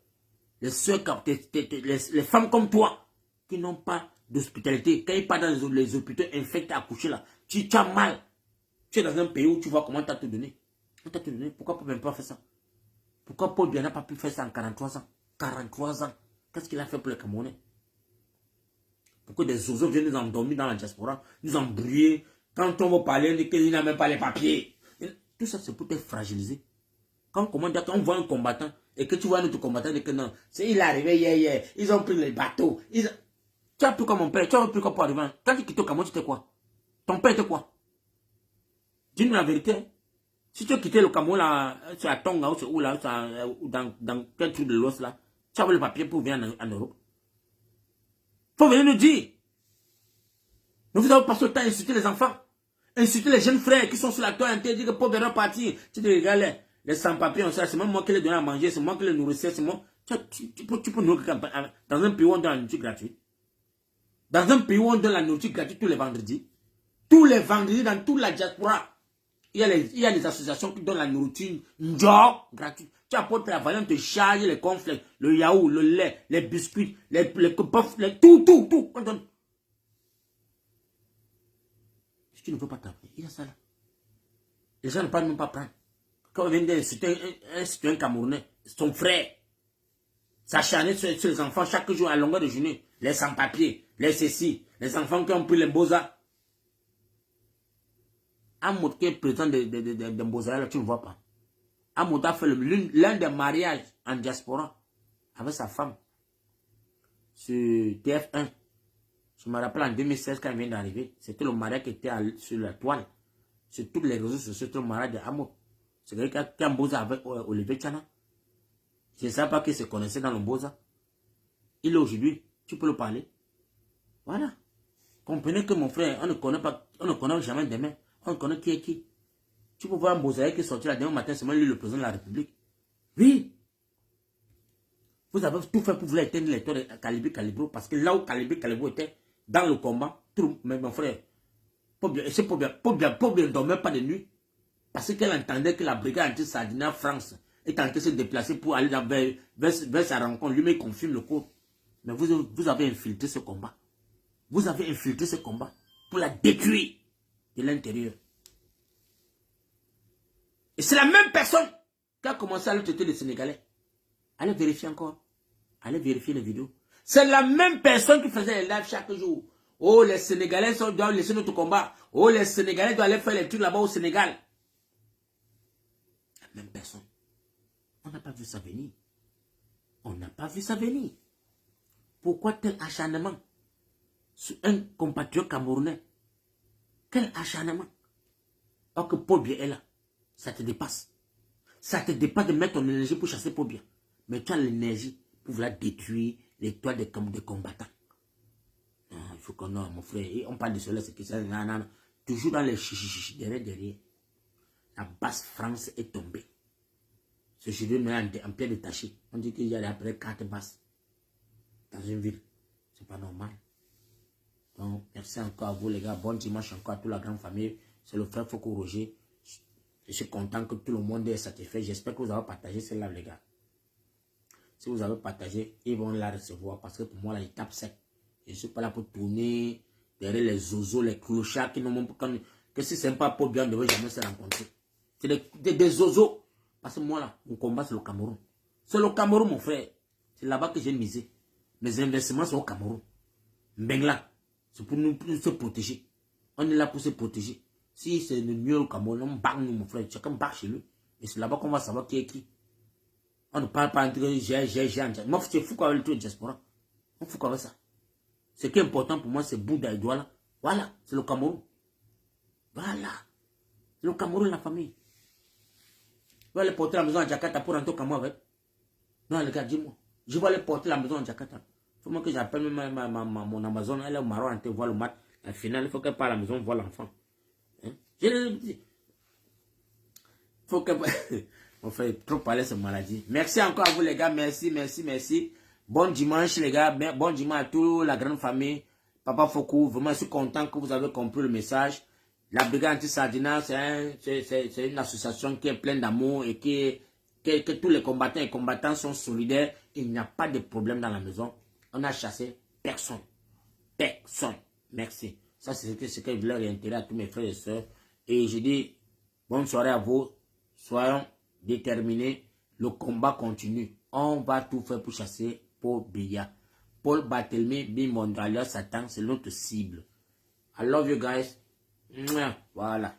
[SPEAKER 1] Les soeurs, les femmes comme toi, qui n'ont pas d'hospitalité. Quand ils partent dans les hôpitaux infectés à coucher là, tu as mal. Tu es dans un pays où tu vois comment tu as tout donné. On t'a tout donné. Pourquoi Paul Biya n'a pas fait ça? Pourquoi Paul Biya n'a pas pu faire ça en 43 ans? 43 ans. Qu'est-ce qu'il a fait pour les Camerounais? Pourquoi des oiseaux viennent nous endormir dans la diaspora, nous embrouiller? Quand on va parler, on dit qu'il n'a même pas les papiers. Tout ça, c'est pour te fragiliser. Quand on voit un combattant et que tu vois un autre combattant et que non, c'est il est arrivé hier, ils ont pris les bateaux. Tu as pris comme mon père, tu as pris comme pour arriver. Quand tu quittes au Cameroun, tu t'es quoi? Ton père était quoi? Dis-nous la vérité. Si tu as quitté le Cameroun, là, sur la Tonga, ou là, dans quel trou de l'os, là, tu as le papier pour venir en Europe. Il faut venir nous dire. Mais vous avez passé le temps à insulter les enfants. Insulter les jeunes frères qui sont sur la toile, dire que pauvre est parti. Tu te regardes, les sans-papiers, c'est même moi qui les donne à manger, c'est moi qui les nourrissais, c'est moi. Tu peux nourrir dans un pays où on donne la nourriture gratuite. Dans un pays où on donne la nourriture gratuite tous les vendredis. Tous les vendredis, dans toute la diaspora, il y a les associations qui donnent la nourriture gratuite. Tu apportes la valeur, on te charge les cornflakes, le yaourt, le lait, les biscuits, les tout. On donne. Si tu ne peux pas t'appeler, il y a ça là. Les gens ne peuvent même pas prendre. Quand on vient d'insulter un citoyen camerounais, son frère, s'acharner sur les enfants chaque jour à longueur de journée, les sans-papiers, les ceci, les enfants qui ont pris les Mbosa. Amoud qui est président de Mbosa, tu ne vois pas. Amoud a fait l'un des mariages en diaspora avec sa femme sur TF1. Je me rappelle en 2016 quand il vient d'arriver, c'était le mariage qui était sur la toile. Sur tous les réseaux sociaux, c'était le mariage de Amoud. C'est quelqu'un qui a Mbosa avec Olivier Tchana. Je ne sais pas qui se connaissait dans le Mbosa. Il est aujourd'hui, tu peux le parler. Voilà. Comprenez que mon frère, on ne connaît jamais demain. On connaît qui est qui. Tu peux voir un Mbosaïque qui est sorti là demain matin, c'est même lui le président de la République. Oui. Vous avez tout fait pour vouloir éteindre les tours de Calibro, parce que là où Calibro était, dans le combat, mais mon frère, c'est pour bien dormir pas de nuit. Parce qu'elle entendait que la brigade anti-Sardina France est en train de se déplacer pour aller vers sa rencontre. Lui-même confirme le coup. Mais vous avez infiltré ce combat. Vous avez infiltré ce combat pour la détruire de l'intérieur. Et c'est la même personne qui a commencé à le traiter des Sénégalais. Allez vérifier encore. Allez vérifier les vidéos. C'est la même personne qui faisait les lives chaque jour. Oh, les Sénégalais doivent laisser notre combat. Oh, les Sénégalais doivent aller faire les trucs là-bas au Sénégal. La même personne. On n'a pas vu ça venir. On n'a pas vu ça venir. Pourquoi tel acharnement sur un compatriote camerounais? Quel acharnement? Or que Paul Biya est là. Ça te dépasse. Ça te dépasse de mettre ton énergie pour chasser Paul Biya. Mais tu as l'énergie pour vouloir détruire les toits des combattants. Non, il faut qu'on ait, mon frère. Et on parle de cela, c'est que ça. Non. Toujours dans les chichichichi, derrière. La basse France est tombée. Ce cheveu en pierre détachée. On dit qu'il y a après 4 basses dans une ville. C'est pas normal. Donc, merci encore à vous, les gars. Bon dimanche encore à toute la grande famille. C'est le frère Foko Roger. Je suis content que tout le monde est satisfait. J'espère que vous avez partagé celle-là, les gars. Si vous avez partagé, ils vont la recevoir. Parce que pour moi, là, ils tapent sec. Je ne suis pas là pour tourner derrière les zozos, les clochards qui n'ont même pas. Que si c'est pas pour bien, on ne devrait jamais se rencontrer. C'est des zozos. Parce que moi, là, mon combat, c'est le Cameroun. C'est le Cameroun, mon frère. C'est là-bas que j'ai misé. Mes investissements sont au Cameroun. Mbengla, c'est pour nous se protéger. On est là pour se protéger. Si c'est le mieux au Cameroun, on bat nous, mon frère. Chacun bat chez lui. Et c'est là-bas qu'on va savoir qui est qui. On ne parle pas entre j'ai. Moi, c'est fou avec le truc de diaspora. On fout avec ça. Ce qui est important pour moi, c'est Bouddha et Douala. Voilà, c'est le Cameroun. Voilà. C'est le Cameroun, la famille. Je vais aller porter la maison à Jakarta pour rentrer au Cameroun avec. Non, les gars, dis-moi. Je vais aller porter la maison à Jakarta. Il faut moi que j'appelle mon Amazon. Elle est au Maroc, elle voit le match. À la finale, il faut qu'elle parle à la maison, voir l'enfant. Hein? Je l'ai dit. Il faut qu'elle... On fait trop parler de cette maladie. Merci encore à vous, les gars. Merci. Bon dimanche, les gars. Bon dimanche à toute la grande famille. Papa Foko, vraiment, je suis content que vous avez compris le message. La Brigade Anti-Sardina, c'est une association qui est pleine d'amour et que tous les combattants et combattants sont solidaires. Il n'y a pas de problème dans la maison. On a chassé personne. Personne. Merci. Ça, c'est ce que je voulais réitérer à tous mes frères et sœurs. Et je dis, bonne soirée à vous. Soyons déterminés. Le combat continue. On va tout faire pour chasser Paul Biya. Paul Barthélemy Bimondralia Satan, c'est notre cible. I love you guys. Voilà.